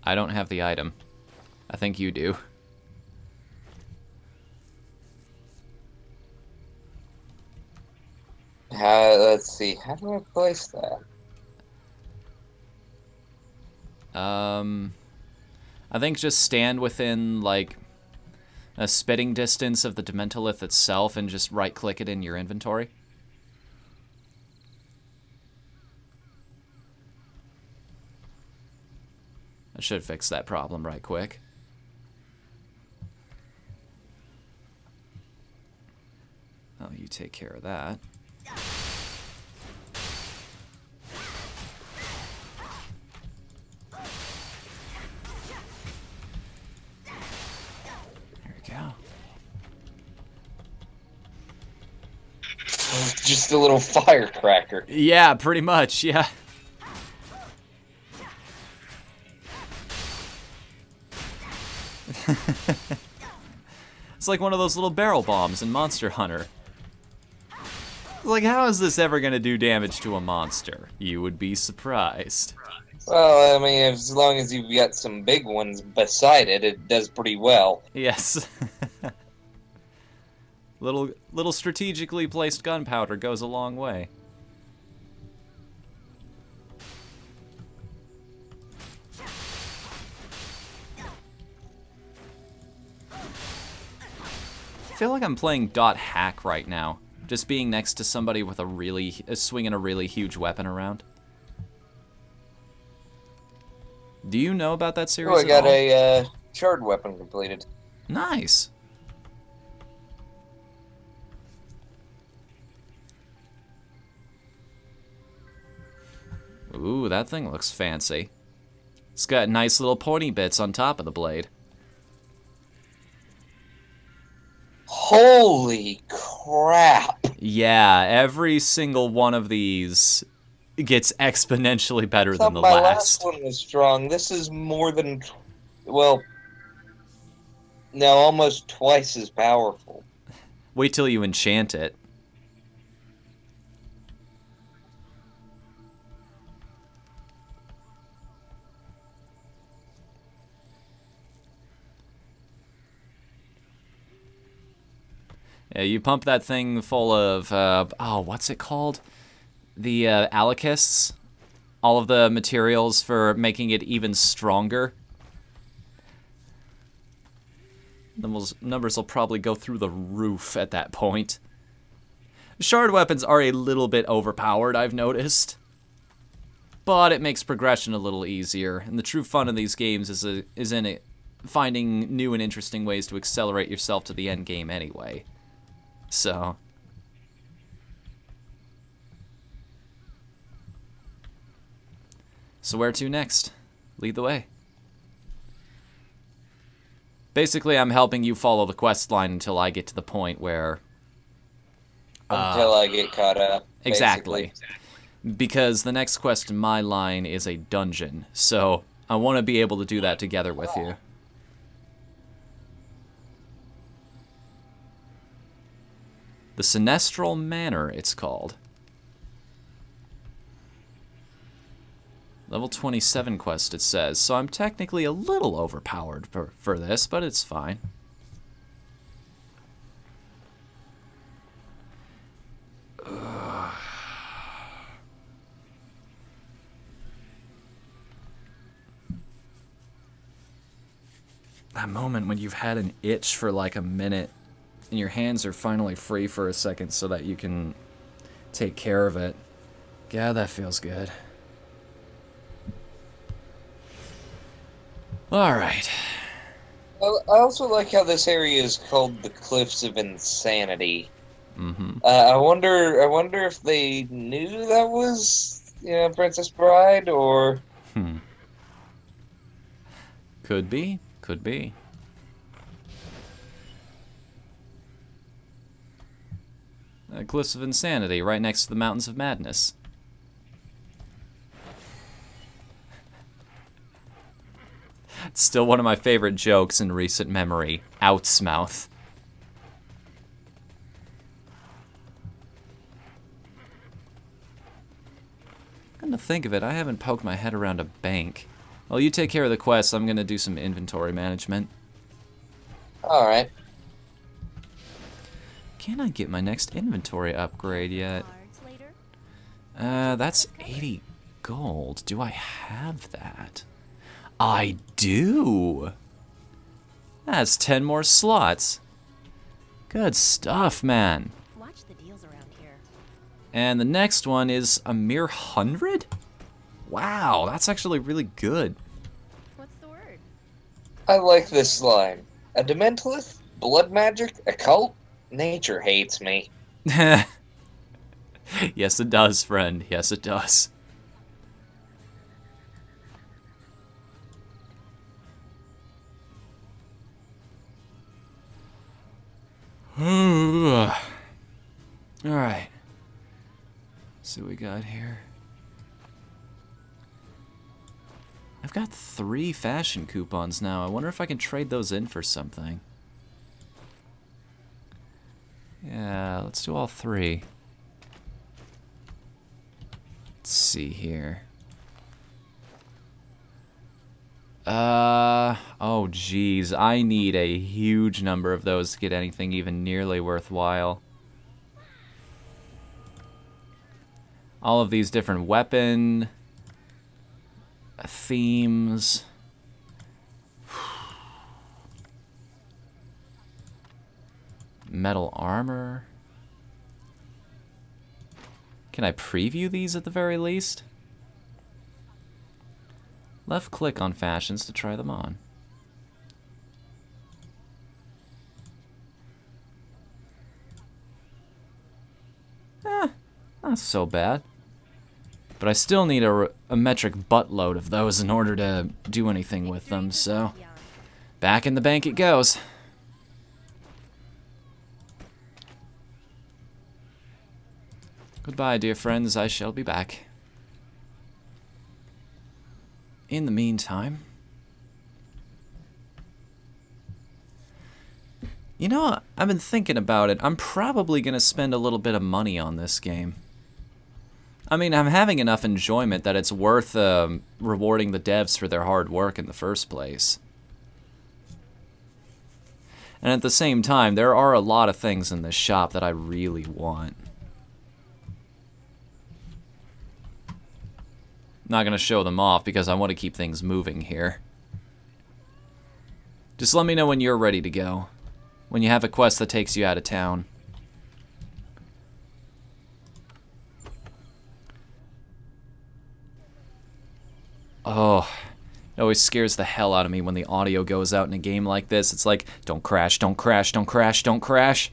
I don't have the item. I think you do. Let's see. How do I place that? I think just stand within, like, a spitting distance of the Dementolith itself and just right-click it in your inventory. I should fix that problem right quick. Oh, you take care of that. There we go. Just a little firecracker. Yeah, pretty much, yeah. It's like one of those little barrel bombs in Monster Hunter. Like, how is this ever gonna do damage to a monster? You would be surprised. Well, I mean, as long as you've got some big ones beside it, it does pretty well. Yes. Little strategically placed gunpowder goes a long way. I feel like I'm playing .hack right now. Just being next to somebody with swinging a really huge weapon around. Do you know about that series Oh, I at got all? a shard weapon completed. Nice. Ooh, that thing looks fancy. It's got nice little pointy bits on top of the blade. Holy crap! Yeah, every single one of these gets exponentially better I than thought the my last. last one was strong. This is more than, well, no, almost twice as powerful. Wait till you enchant it. Yeah, you pump that thing full of, oh, what's it called? The Alakists. All of the materials for making it even stronger. The numbers will probably go through the roof at that point. Shard weapons are a little bit overpowered, I've noticed. But it makes progression a little easier, and the true fun of these games is in it, finding new and interesting ways to accelerate yourself to the end game anyway. So where to next? Lead the way. Basically, I'm helping you follow the quest line until I get to the point where... Until I get caught up. Exactly. Basically. Because the next quest in my line is a dungeon, so I want to be able to do that together with you. The Sinestral Manor, it's called. Level 27 quest, it says, so I'm technically a little overpowered for this, but it's fine. That moment when you've had an itch for like a minute and your hands are finally free for a second so that you can take care of it. Yeah, that feels good. Alright. I also like how this area is called the Cliffs of Insanity. Mm-hmm. I wonder if they knew that was, Princess Bride, or... Could be. Could be. Cliffs of Insanity, right next to the Mountains of Madness. It's still one of my favorite jokes in recent memory. Outsmouth. Come to think of it, I haven't poked my head around a bank Well, you take care of the quest. I'm gonna do some inventory management. Alright. Can I get my next inventory upgrade yet? Cards later. That's 80 gold. Do I have that? I do! That's 10 more slots. Good stuff, man. Watch the deals around here. And the next one is a mere 100? Wow, that's actually really good. What's the word? I like this line. A Dementalith? Blood magic? A cult? Nature hates me. Yes, it does, friend. Yes, it does. Alright. See what we got here. I've got 3 fashion coupons now. I wonder if I can trade those in for something. Yeah, let's do all 3. Let's see here. Oh geez, I need a huge number of those to get anything even nearly worthwhile. All of these different weapon themes. Metal armor. Can I preview these at the very least? Left click on fashions to try them on. Not so bad. But I still need a metric buttload of those in order to do anything with them, so back in the bank it goes. Goodbye, dear friends, I shall be back. In the meantime, you know, I've been thinking about it. I'm probably going to spend a little bit of money on this game. I mean, I'm having enough enjoyment that it's worth rewarding the devs for their hard work in the first place. And at the same time, there are a lot of things in this shop that I really want. Not going to show them off because I want to keep things moving here. Just let me know when you're ready to go. When you have a quest that takes you out of town. Oh, it always scares the hell out of me when the audio goes out in a game like this. It's like, don't crash, don't crash, don't crash, don't crash.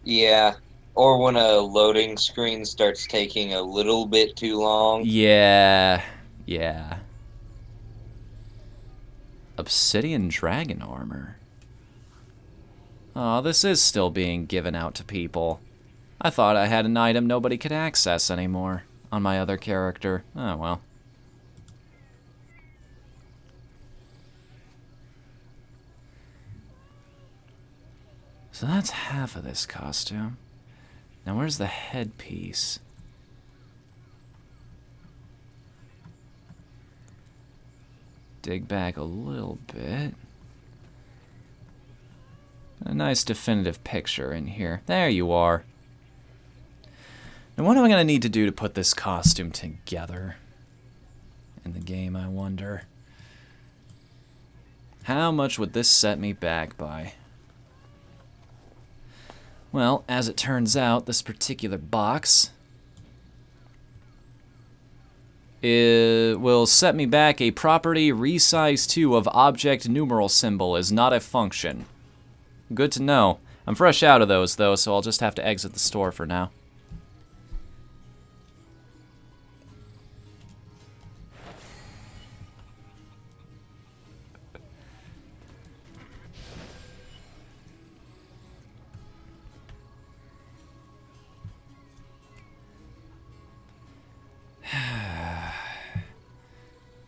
Yeah. Or when a loading screen starts taking a little bit too long. Yeah. Obsidian dragon armor. Oh, this is still being given out to people. I thought I had an item nobody could access anymore on my other character. Oh, well. So that's half of this costume. Now where's the headpiece? Dig back a little bit. A nice definitive picture in here. There you are. Now what am I going to need to do to put this costume together in the game, I wonder? How much would this set me back by? Well, as it turns out, this particular box will set me back a property resize 2 of object numeral symbol is not a function. Good to know. I'm fresh out of those, though, so I'll just have to exit the store for now.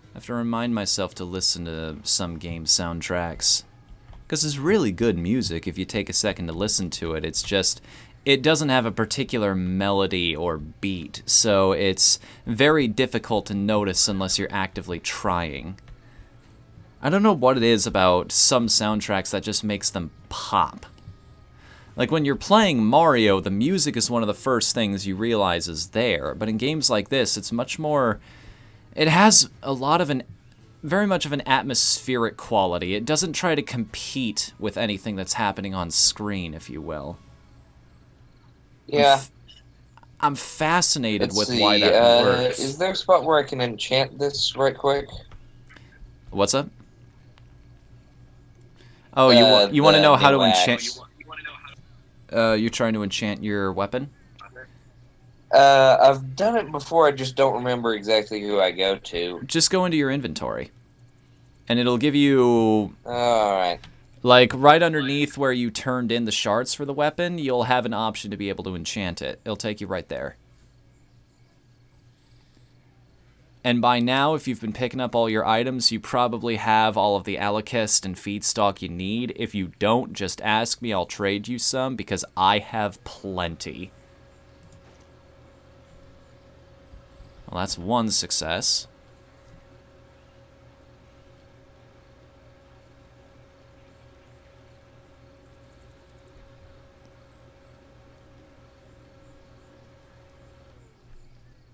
I have to remind myself to listen to some game soundtracks. Because it's really good music if you take a second to listen to it. It's just, it doesn't have a particular melody or beat, so it's very difficult to notice unless you're actively trying. I don't know what it is about some soundtracks that just makes them pop. Like when you're playing Mario, the music is one of the first things you realize is there, but in games like this, it's much more... It has a lot of very much of an atmospheric quality. It doesn't try to compete with anything that's happening on screen, if you will. Yeah. I'm fascinated Let's with see. why that works. Is there a spot where I can enchant this right quick? What's up? Oh, you want to know how to enchant? You're trying to enchant your weapon? I've done it before, I just don't remember exactly who I go to. Just go into your inventory. And it'll give you... Alright. Like, right underneath where you turned in the shards for the weapon, you'll have an option to be able to enchant it. It'll take you right there. And by now, if you've been picking up all your items, you probably have all of the alakist and feedstock you need. If you don't, just ask me, I'll trade you some, because I have plenty. Well, that's one success.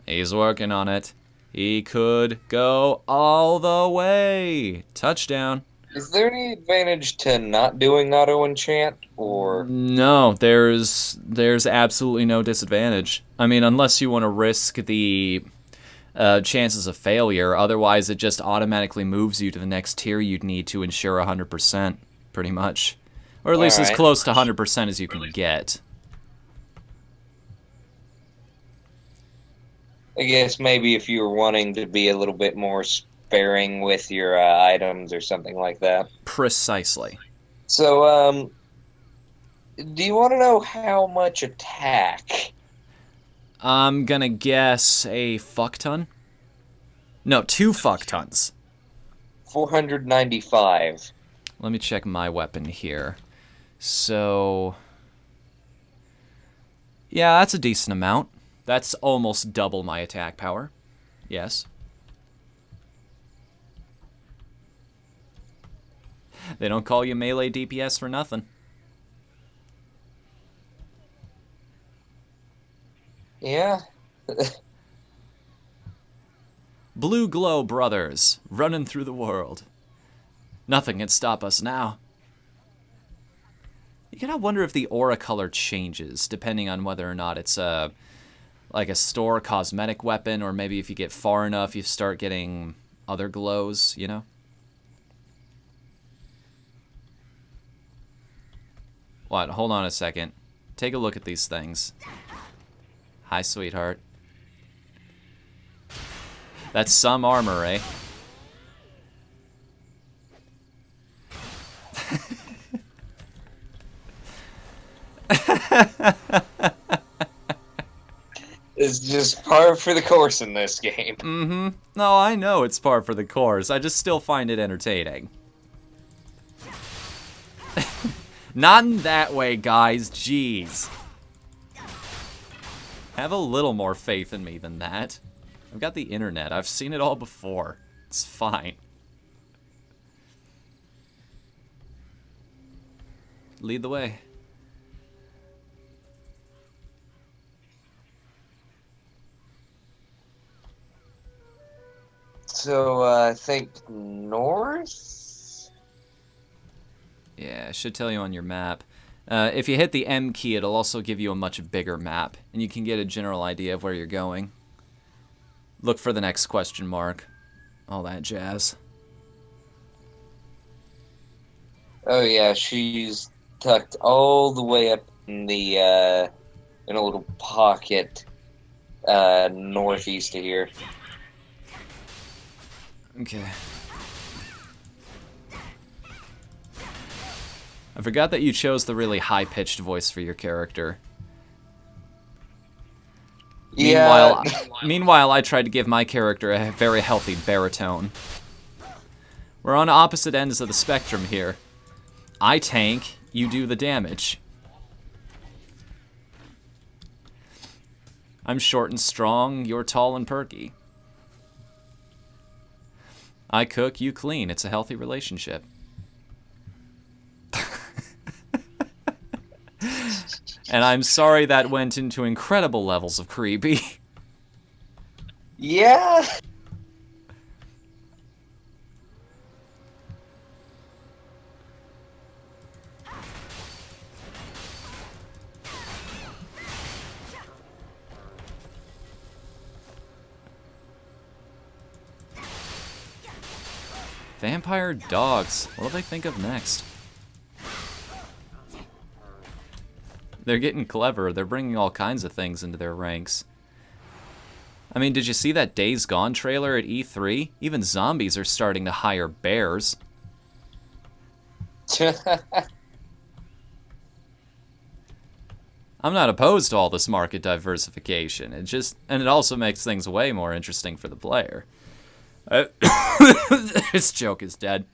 He's working on it. He could go all the way. Touchdown. Is there any advantage to not doing auto enchant, or? No, there's absolutely no disadvantage. I mean, unless you want to risk the chances of failure. Otherwise, it just automatically moves you to the next tier you'd need to ensure 100%, pretty much. Or at least as close to 100% as you can get. I guess maybe if you were wanting to be a little bit more sparing with your items or something like that. Precisely. So, do you want to know how much attack? I'm gonna guess a fuck ton? No, 2 fuck tons. 495. Let me check my weapon here. So... yeah, that's a decent amount. That's almost double my attack power. Yes. They don't call you melee DPS for nothing. Yeah. Blue Glow Brothers, running through the world. Nothing can stop us now. You gotta wonder if the aura color changes, depending on whether or not it's like a store cosmetic weapon, or maybe if you get far enough, you start getting other glows, you know? What? Hold on a second. Take a look at these things. Hi, sweetheart. That's some armor, eh? It's just par for the course in this game. Mm-hmm. No, I know it's par for the course. I just still find it entertaining. Not in that way, guys. Jeez. Have a little more faith in me than that. I've got the internet. I've seen it all before. It's fine. Lead the way. So, I think north? Yeah, it should tell you on your map. If you hit the M key, it'll also give you a much bigger map, and you can get a general idea of where you're going. Look for the next question mark. All that jazz. Oh yeah, she's tucked all the way up in the, in a little pocket, northeast of here. Okay. I forgot that you chose the really high-pitched voice for your character. Yeah. Meanwhile, I tried to give my character a very healthy baritone. We're on opposite ends of the spectrum here. I tank, you do the damage. I'm short and strong, you're tall and perky. I cook, you clean. It's a healthy relationship. And I'm sorry that went into incredible levels of creepy. Yeah. Vampire dogs. What'll they think of next? They're getting clever. They're bringing all kinds of things into their ranks. I mean, did you see that Days Gone trailer at E3? Even zombies are starting to hire bears. I'm not opposed to all this market diversification. And it also makes things way more interesting for the player. This joke is dead.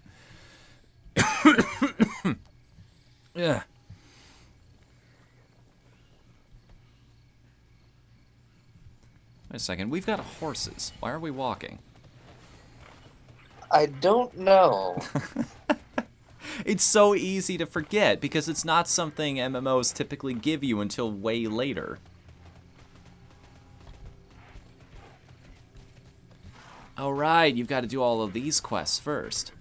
Yeah. Wait a second. We've got horses. Why are we walking? I don't know. It's so easy to forget because it's not something MMOs typically give you until way later. Oh, right. You've got to do all of these quests first.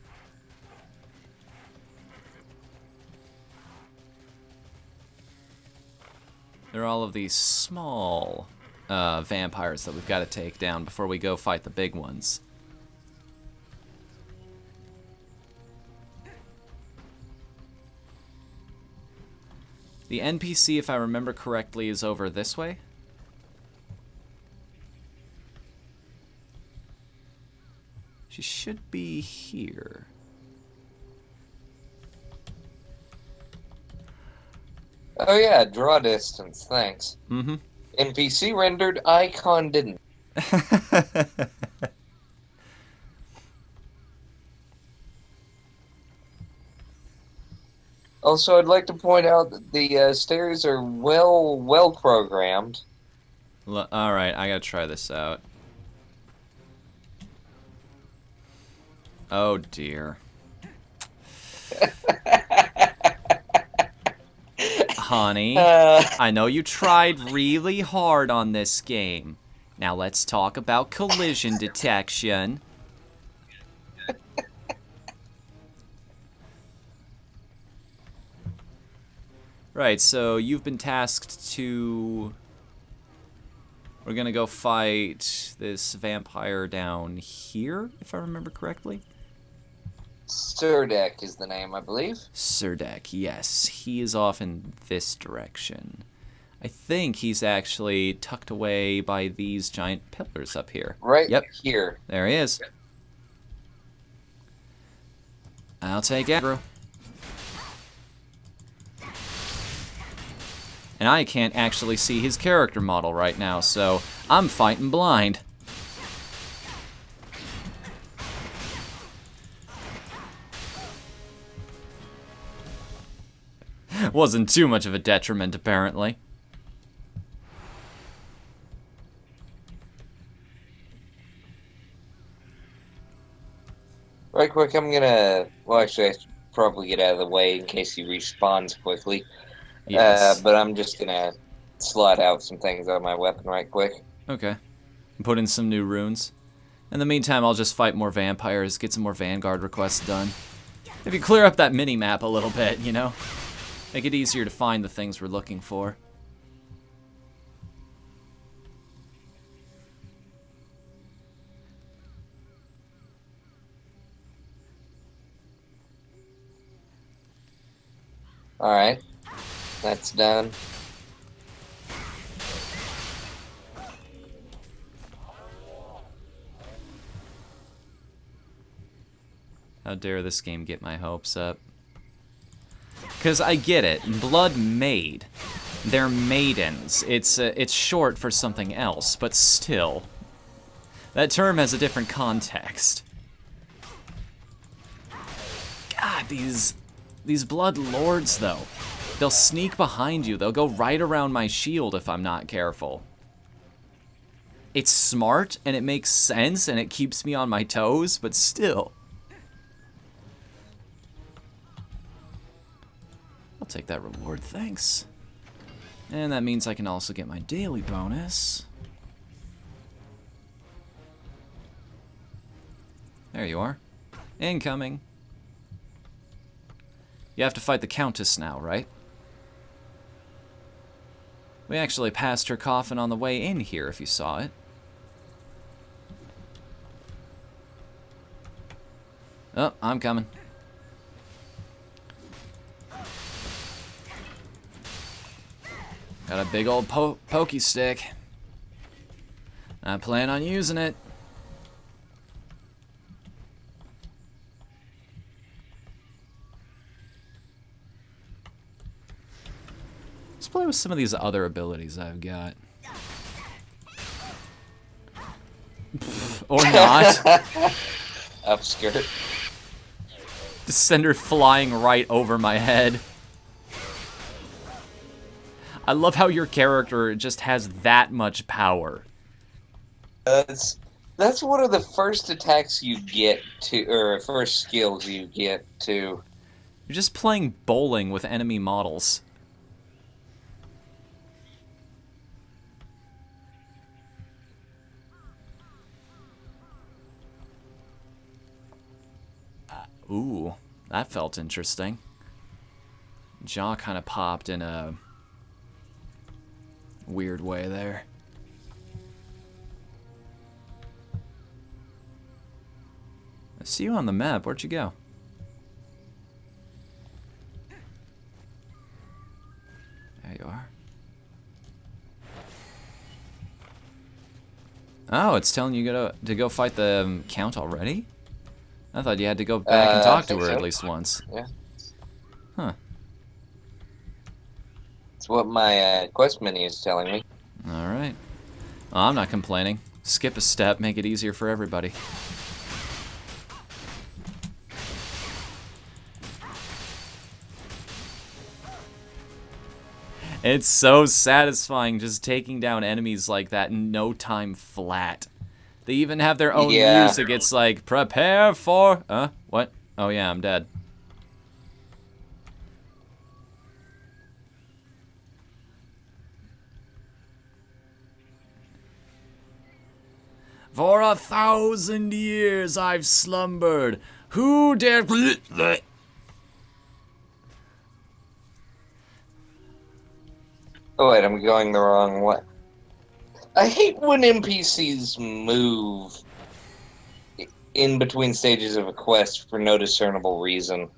There are all of these small vampires that we've got to take down before we go fight the big ones. The NPC, if I remember correctly, is over this way. She should be here. Oh yeah, draw distance, thanks. Mm-hmm. NPC rendered, icon didn't. Also, I'd like to point out that the stairs are well programmed. Alright, I gotta try this out. Oh dear. Honey, I know you tried really hard on this game. Now let's talk about collision detection. Right, so you've been tasked to... We're gonna go fight this vampire down here, if I remember correctly. Surdek is the name, I believe. Surdek, yes. He is off in this direction. I think he's actually tucked away by these giant pillars up here. Right Yep. here. There he is. I'll take aggro. And I can't actually see his character model right now, so I'm fighting blind. Wasn't too much of a detriment, apparently. Right quick, I'm gonna... Well, actually, I should probably get out of the way in case he respawns quickly. Yes. But I'm just gonna slot out some things on my weapon right quick. Okay. Put in some new runes. In the meantime, I'll just fight more vampires, get some more Vanguard requests done. Maybe clear up that mini-map a little bit, you know? Make it easier to find the things we're looking for. Alright. That's done. How dare this game get my hopes up? Because I get it. Blood Maid. They're maidens. It's short for something else, but still. That term has a different context. God, these Blood Lords, though. They'll sneak behind you. They'll go right around my shield if I'm not careful. It's smart, and it makes sense, and it keeps me on my toes, but still. I'll take that reward, thanks. And that means I can also get my daily bonus. There you are. Incoming. You have to fight the Countess now, right? We actually passed her coffin on the way in here, if you saw it. Oh, I'm coming. Got a big old pokey stick. I plan on using it. Let's play with some of these other abilities I've got. Or not. Upskirt. Just send her flying right over my head. I love how your character just has that much power. That's one of the first attacks you get to, or first skills you get to. You're just playing bowling with enemy models. Ooh, that felt interesting. Jaw kind of popped in a weird way there. I see you on the map. Where'd you go? There you are. Oh, it's telling you to go fight the Count already? I thought you had to go back and talk to her at least once. Yeah. Huh. That's what my quest menu is telling me. Alright. Well, I'm not complaining. Skip a step, make it easier for everybody. It's so satisfying just taking down enemies like that in no time flat. They even have their own music. It's like, prepare for... What? Oh yeah, I'm dead. For 1,000 years I've slumbered. Who dare... Oh wait, I'm going the wrong way. I hate when NPCs move in between stages of a quest for no discernible reason.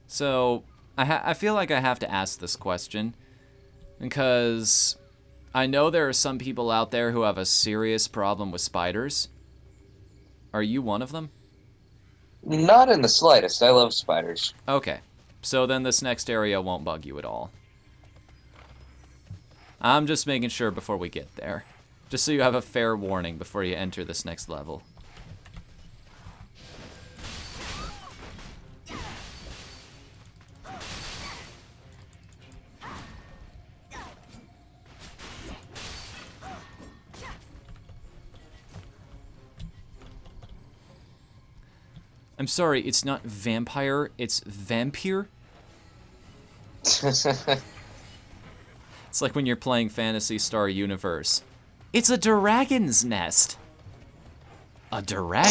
So, I feel like I have to ask this question, because I know there are some people out there who have a serious problem with spiders. Are you one of them? Not in the slightest. I love spiders. Okay, so then this next area won't bug you at all. I'm just making sure before we get there. Just so you have a fair warning before you enter this next level. I'm sorry, it's not vampire, it's vampire? It's like when you're playing Phantasy Star Universe. It's a dragon's nest. A dragon?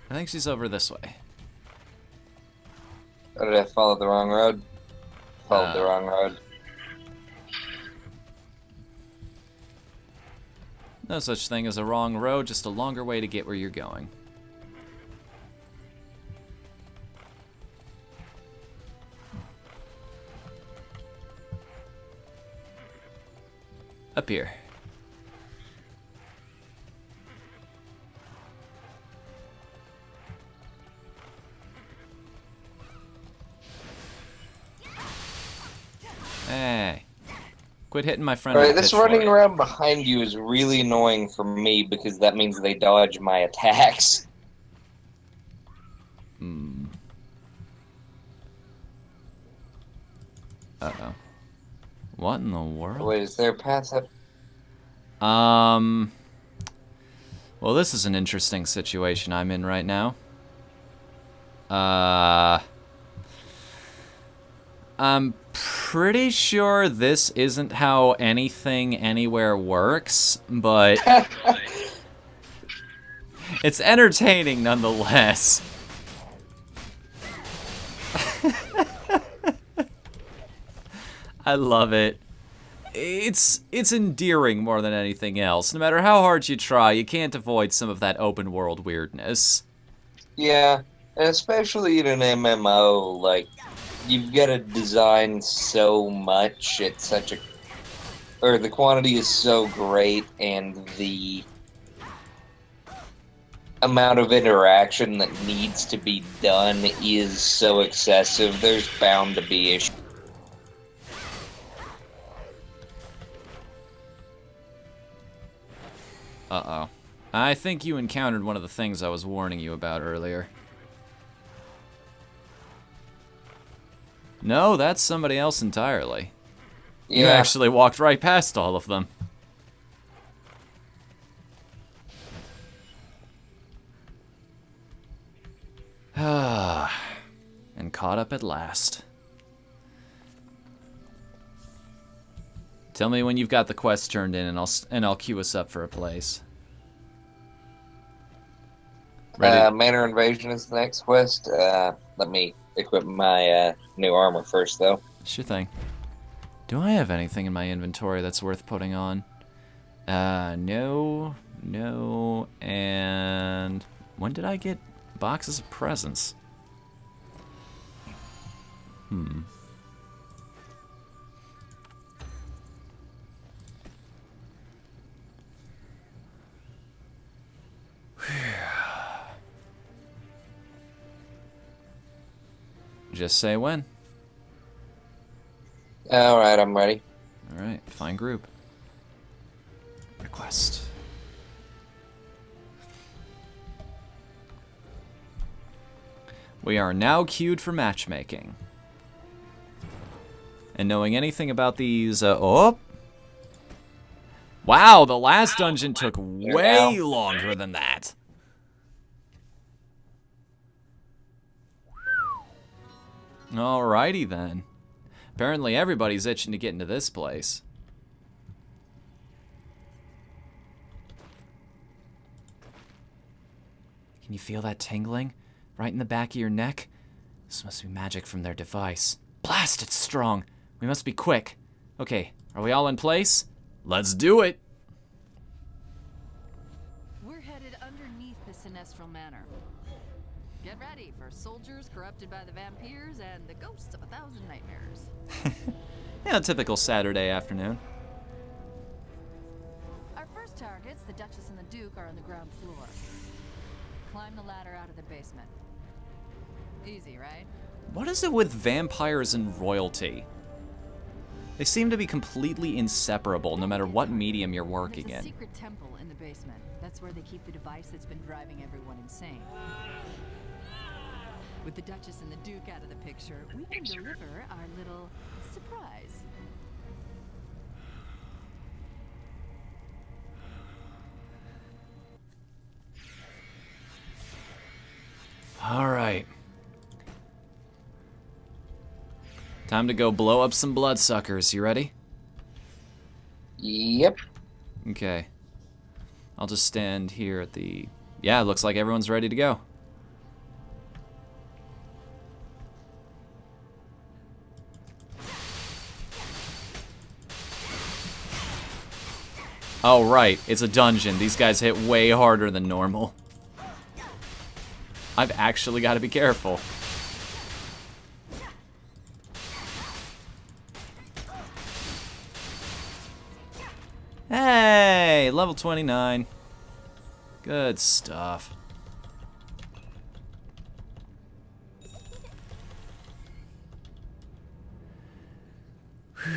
I think she's over this way. Or did I follow the wrong road? Followed the wrong road. No such thing as a wrong road, just a longer way to get where you're going. Up here. Quit hitting my friend with Alright, a this pitchfork. running around behind you is really annoying for me because that means they dodge my attacks. Hmm. Uh-oh. What in the world? Wait, is there a path up? Well, this is an interesting situation I'm in right now. I'm pretty sure this isn't how anything anywhere works, but it's entertaining nonetheless. I love it. It's endearing more than anything else. No matter how hard you try, you can't avoid some of that open world weirdness. Yeah, and especially in an MMO, like, you've got to design so much at such a... Or the quantity is so great, and the amount of interaction that needs to be done is so excessive, there's bound to be issues. Uh-oh. I think you encountered one of the things I was warning you about earlier. No, that's somebody else entirely. Yeah, You actually walked right past all of them. And caught up at last. Tell me when you've got the quest turned in, and I'll queue us up for a place. Ready? Manor Invasion is the next quest. Let me equip my new armor first, though. Sure thing. Do I have anything in my inventory that's worth putting on? No, and when did I get boxes of presents? Just say when. Alright, I'm ready. Alright, find group. Request. We are now queued for matchmaking. And knowing anything about these, oh! Wow, the last dungeon took way longer than that. Alrighty then. Apparently everybody's itching to get into this place. Can you feel that tingling? Right in the back of your neck? This must be magic from their device. Blast, it's strong. We must be quick. Okay, are we all in place? Let's do it! We're headed underneath the Sinestral Manor. Get ready for soldiers corrupted by the vampires and the ghosts of 1,000 nightmares. Yeah, typical Saturday afternoon. Our first targets, the Duchess and the Duke, are on the ground floor. Climb the ladder out of the basement. Easy, right? What is it with vampires and royalty? They seem to be completely inseparable no matter what medium you're working There's a in. secret temple in the basement. That's where they keep the device that's been driving everyone insane. With the Duchess and the Duke out of the picture, we can deliver our little surprise. Alright. Time to go blow up some bloodsuckers. You ready? Yep. Okay. I'll just stand here at the... Yeah, it looks like everyone's ready to go. Oh, right. It's a dungeon. These guys hit way harder than normal. I've actually got to be careful. Hey, level 29. Good stuff. Whew.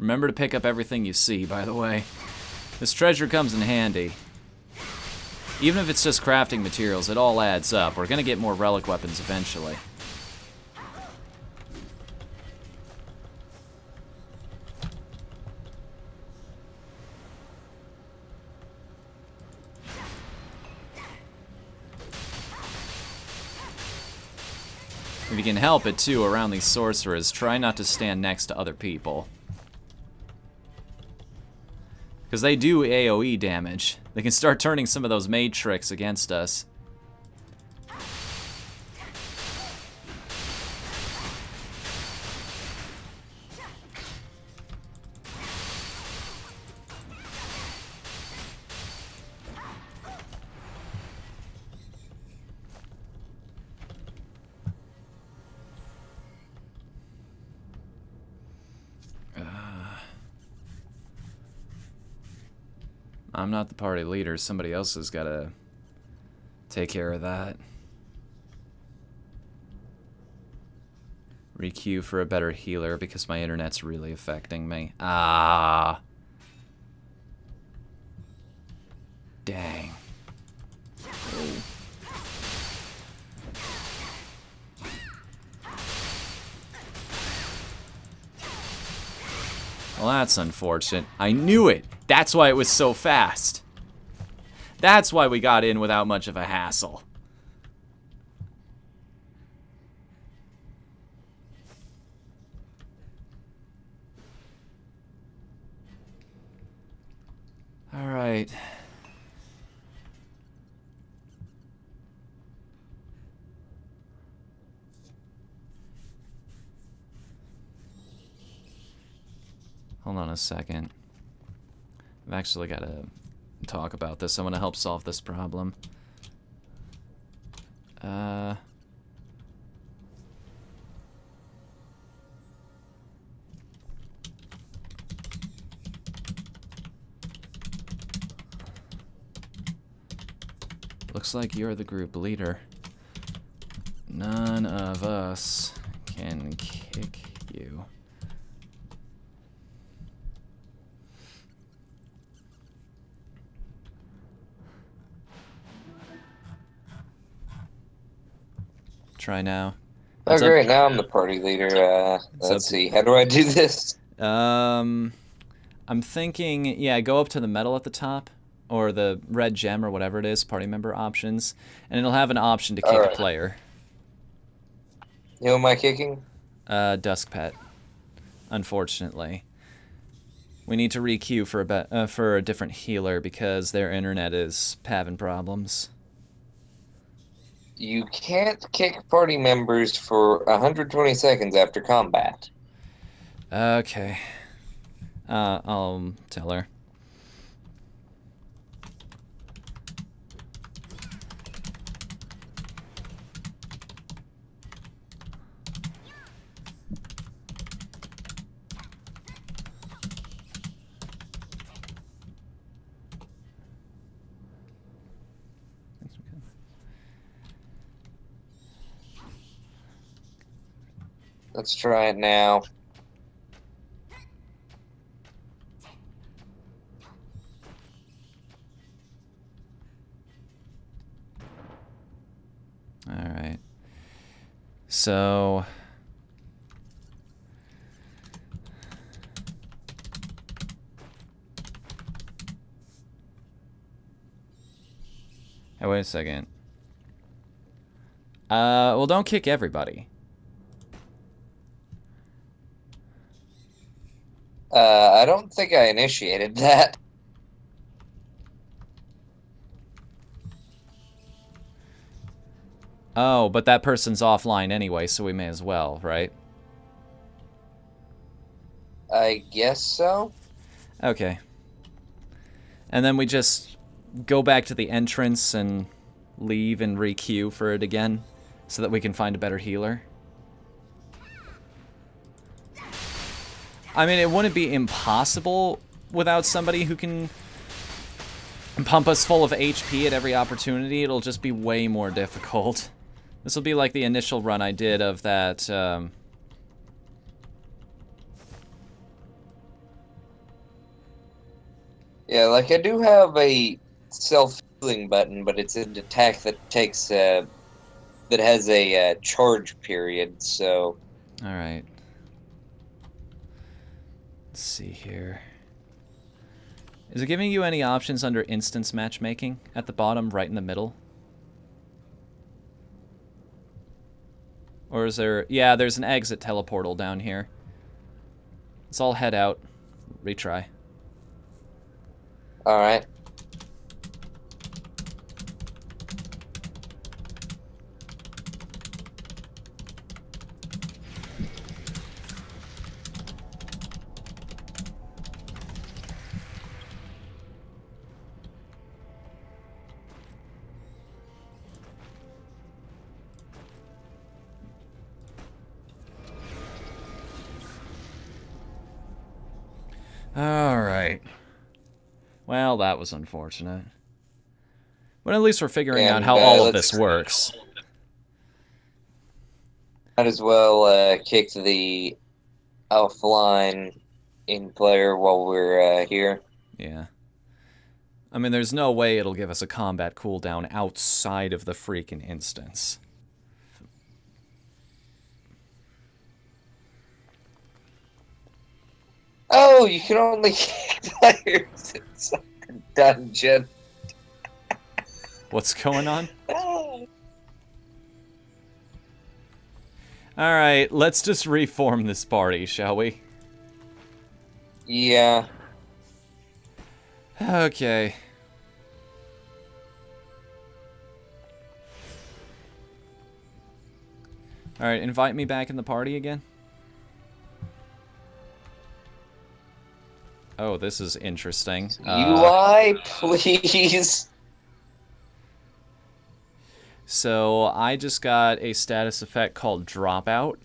Remember to pick up everything you see, by the way. This treasure comes in handy. Even if it's just crafting materials, it all adds up. We're gonna get more relic weapons eventually. If you can help it, too, around these sorcerers, try not to stand next to other people. Because they do AoE damage. They can start turning some of those mage tricks against us. I'm not the party leader. Somebody else has got to take care of that. Requeue for a better healer because my internet's really affecting me. Ah. Dang. Oh. Well, that's unfortunate. I knew it. That's why it was so fast. That's why we got in without much of a hassle. All right. Hold on a second. I've actually got to talk about this. I want to help solve this problem. Looks like you're the group leader. None of us can kick you. Try now. Oh, great. Now I'm the party leader. Let's see. How do I do this? I'm thinking, yeah, go up to the medal at the top, or the red gem, or whatever it is, party member options, and it'll have an option to kick a player. Who am I kicking? Dusk Pet. Unfortunately. We need to requeue for a different healer because their internet is having problems. You can't kick party members for 120 seconds after combat. Okay. I'll tell her. Let's try it now. All right. So hey, wait a second. Well, don't kick everybody. I don't think I initiated that. Oh, but that person's offline anyway, so we may as well, right? I guess so. Okay. And then we just go back to the entrance and leave and requeue for it again so that we can find a better healer. I mean, it wouldn't be impossible without somebody who can pump us full of HP at every opportunity. It'll just be way more difficult. This will be like the initial run I did of that, Yeah, like I do have a self-healing button, but it's an attack that takes that has a charge period. So All right. Let's see here. Is it giving you any options under instance matchmaking at the bottom, right in the middle? Or is there... Yeah, there's an exit teleportal down here. Let's all head out. Retry. all right. Alright. Well, that was unfortunate. But at least we're figuring out And, how all of let's- this works. Might as well kick the offline in player while we're here. Yeah. I mean, there's no way it'll give us a combat cooldown outside of the freaking instance. Oh, you can only kick players inside the dungeon. What's going on? Oh. Alright, let's just reform this party, shall we? Yeah. Okay. Alright, invite me back in the party again. Oh, this is interesting. UI, please. So, I just got a status effect called Dropout.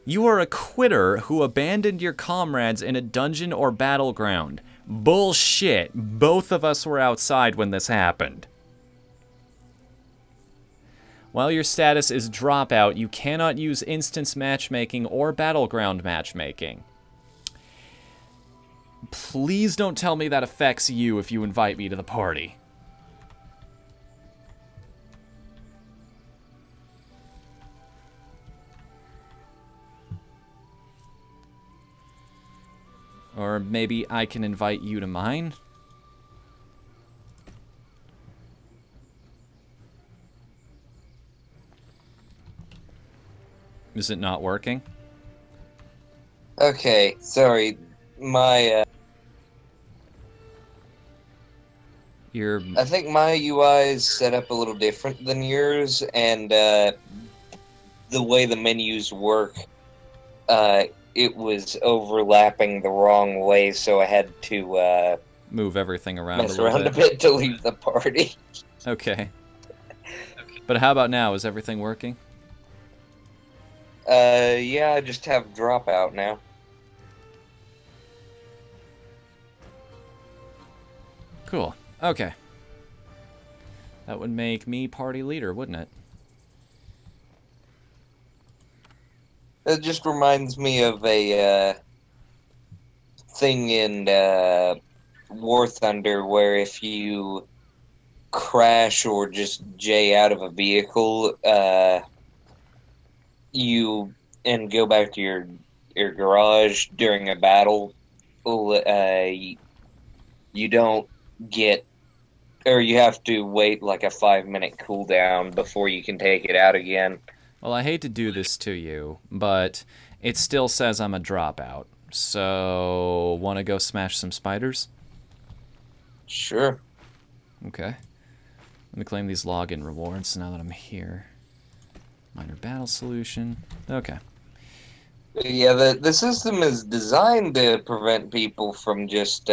You are a quitter who abandoned your comrades in a dungeon or battleground. Bullshit. Both of us were outside when this happened. While your status is Dropout, you cannot use instance matchmaking or battleground matchmaking. Please don't tell me that affects you if you invite me to the party. Or maybe I can invite you to mine? Is it not working? Okay, sorry. My, I think my UI is set up a little different than yours, and the way the menus work, it was overlapping the wrong way, so I had to Move everything around mess a little around a bit. bit to leave the party. Okay. But how about now? Is everything working? Yeah, I just have dropout now. Cool. Okay. That would make me party leader, wouldn't it? It just reminds me of a thing in War Thunder where if you crash or just jay out of a vehicle, you and go back to your garage during a battle, you don't get, or you have to wait like a 5-minute cooldown before you can take it out again. Well, I hate to do this to you, but it still says I'm a dropout. So, want to go smash some spiders? Sure. Okay. Let me claim these login rewards now that I'm here. Minor battle solution. Okay. Yeah, the system is designed to prevent people from just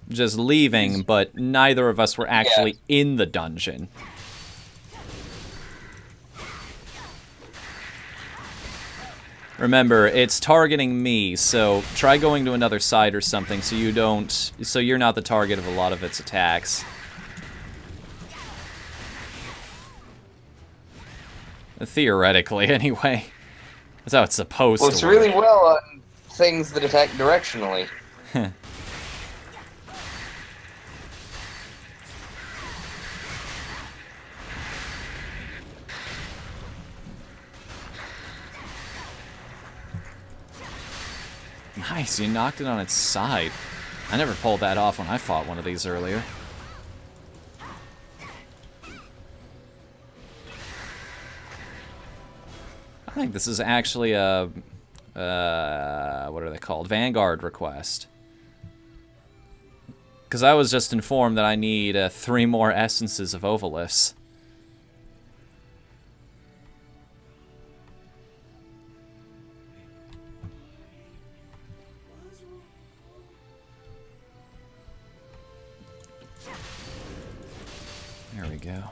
Just leaving, but neither of us were actually in the dungeon. Remember, it's targeting me, so try going to another side or something so you're not the target of a lot of its attacks. Theoretically, anyway. That's how it's supposed to works work. really well on things that attack directionally. Nice, you knocked it on its side. I never pulled that off when I fought one of these earlier. I think this is actually a, what are they called? Vanguard request. Because I was just informed that I need 3 more essences of Ovaliths. There we go.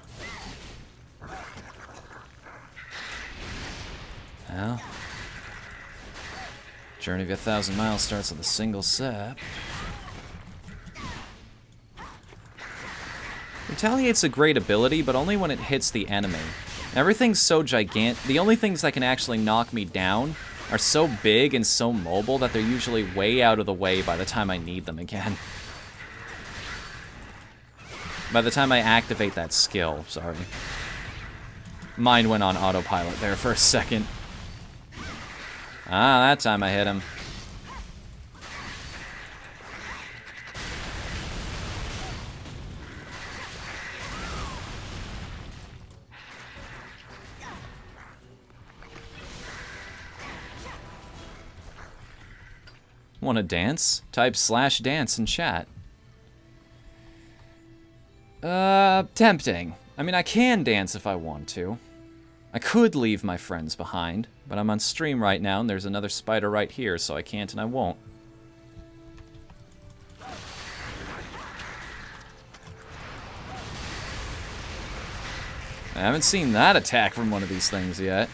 Well, Journey of 1,000 Miles starts with a single sap. Retaliate's a great ability, but only when it hits the enemy. Everything's so gigantic. The only things that can actually knock me down are so big and so mobile that they're usually way out of the way by the time I need them again. By the time I activate that skill, sorry. Mine went on autopilot there for a second. Ah, that time I hit him. Wanna dance? Type /dance in chat. Tempting. I mean, I can dance if I want to. I could leave my friends behind, but I'm on stream right now and there's another spider right here, so I can't and I won't. I haven't seen that attack from one of these things yet.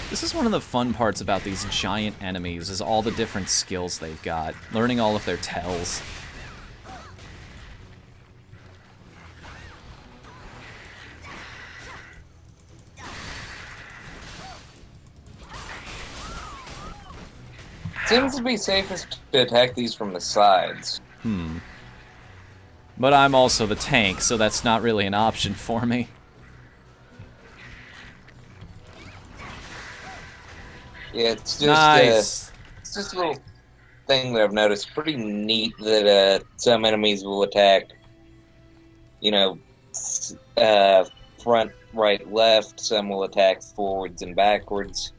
This is one of the fun parts about these giant enemies, is all the different skills they've got. Learning all of their tells. Seems to be safest to attack these from the sides. But I'm also the tank, so that's not really an option for me. Yeah, it's just Nice. it's just a little thing that I've noticed. Pretty neat that some enemies will attack, you know, front, right, left. Some will attack forwards and backwards.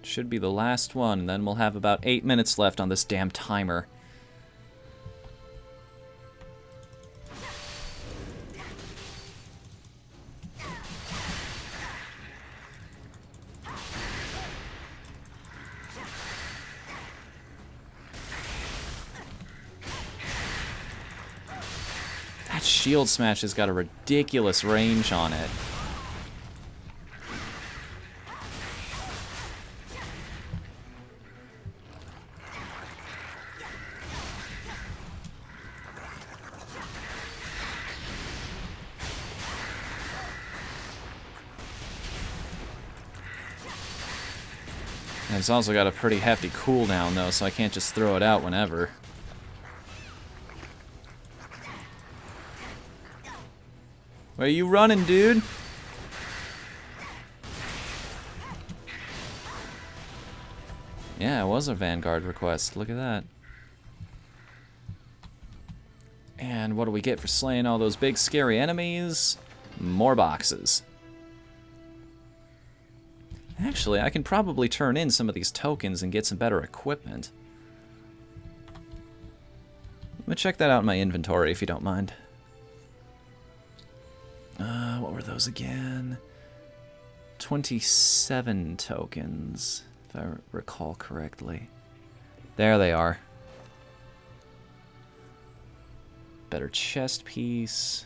Should be the last one, and then we'll have about 8 minutes left on this damn timer. That shield smash has got a ridiculous range on it. And it's also got a pretty hefty cooldown though, so I can't just throw it out whenever. Where you running, dude? Yeah, it was a Vanguard request. Look at that. And what do we get for slaying all those big scary enemies? More boxes. Actually, I can probably turn in some of these tokens and get some better equipment. Let me check that out in my inventory if you don't mind. What were those again? 27 tokens, if I recall correctly. There they are. Better chest piece.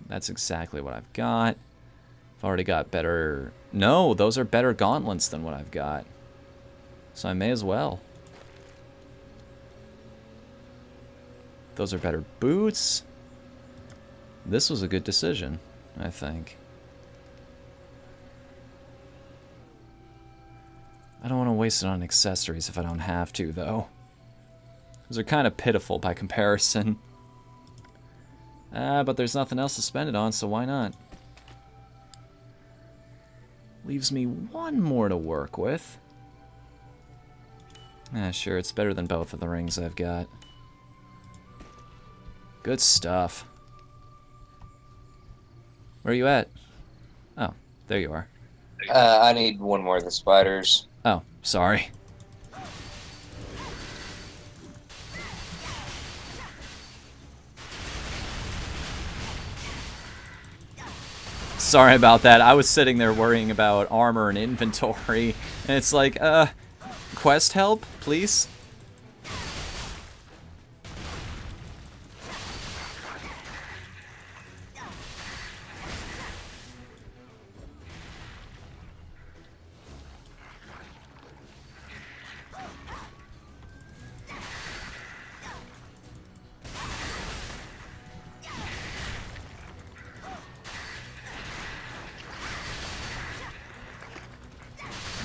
That's exactly what I've got. I've already got better... No, those are better gauntlets than what I've got. So I may as well. Those are better boots. This was a good decision, I think. I don't want to waste it on accessories if I don't have to, though. Those are kind of pitiful by comparison. But there's nothing else to spend it on, so why not? Leaves me one more to work with. Sure, it's better than both of the rings I've got. Good stuff. Where are you at? Oh, there you are. I need one more of the spiders. Oh, sorry. Sorry about that. I was sitting there worrying about armor and inventory, and it's like, quest help, please?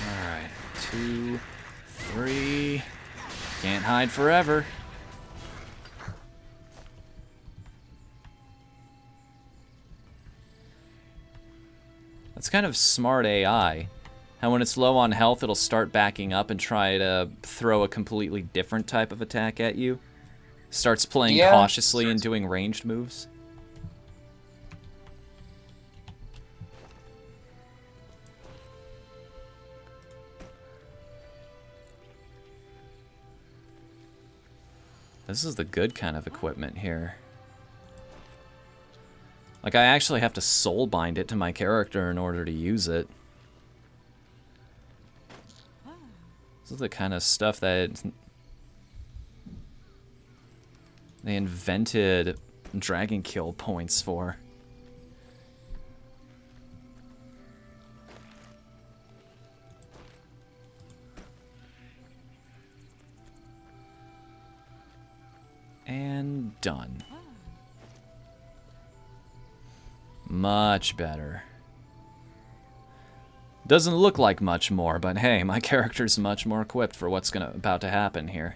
Alright, 2, 3. Can't hide forever. That's kind of smart AI. How when it's low on health, it'll start backing up and try to throw a completely different type of attack at you. Starts playing cautiously and doing ranged moves. This is the good kind of equipment here. Like, I actually have to soulbind it to my character in order to use it. This is the kind of stuff that they invented Dragon Kill points for. And done. Much better. Doesn't look like much more, but hey, my character's much more equipped for what's about to happen here.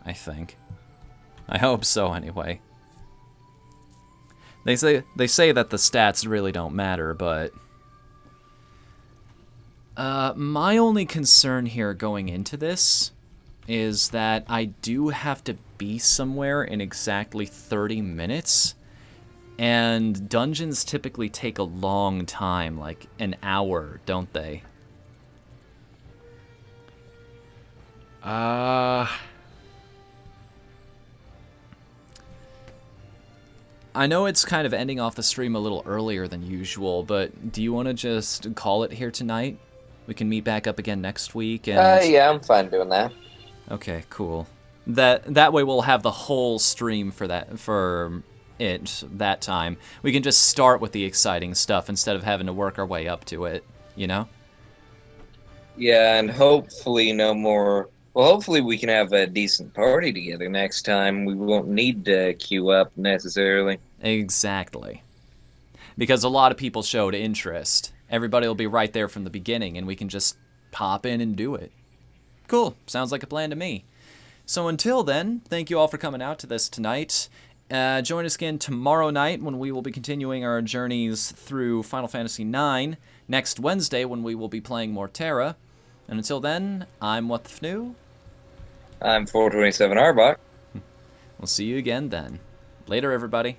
I think. I hope so, anyway. They say that the stats really don't matter, but my only concern here going into this is that I do have to be somewhere in exactly 30 minutes. And dungeons typically take a long time, like an hour, don't they? I know it's kind of ending off the stream a little earlier than usual, but do you want to just call it here tonight? We can meet back up again next week. And Yeah, I'm fine doing that. Okay, cool. That way we'll have the whole stream for that time. We can just start with the exciting stuff instead of having to work our way up to it, you know? Yeah, and hopefully no more... Well, hopefully we can have a decent party together next time. We won't need to queue up necessarily. Exactly. Because a lot of people showed interest. Everybody will be right there from the beginning, and we can just pop in and do it. Cool. Sounds like a plan to me. So until then, thank you all for coming out to this tonight. Join us again tomorrow night when we will be continuing our journeys through Final Fantasy IX. Next Wednesday when we will be playing more TERA. And until then, I'm Whatthefnu. I'm 427 Arbok. We'll see you again then. Later, everybody.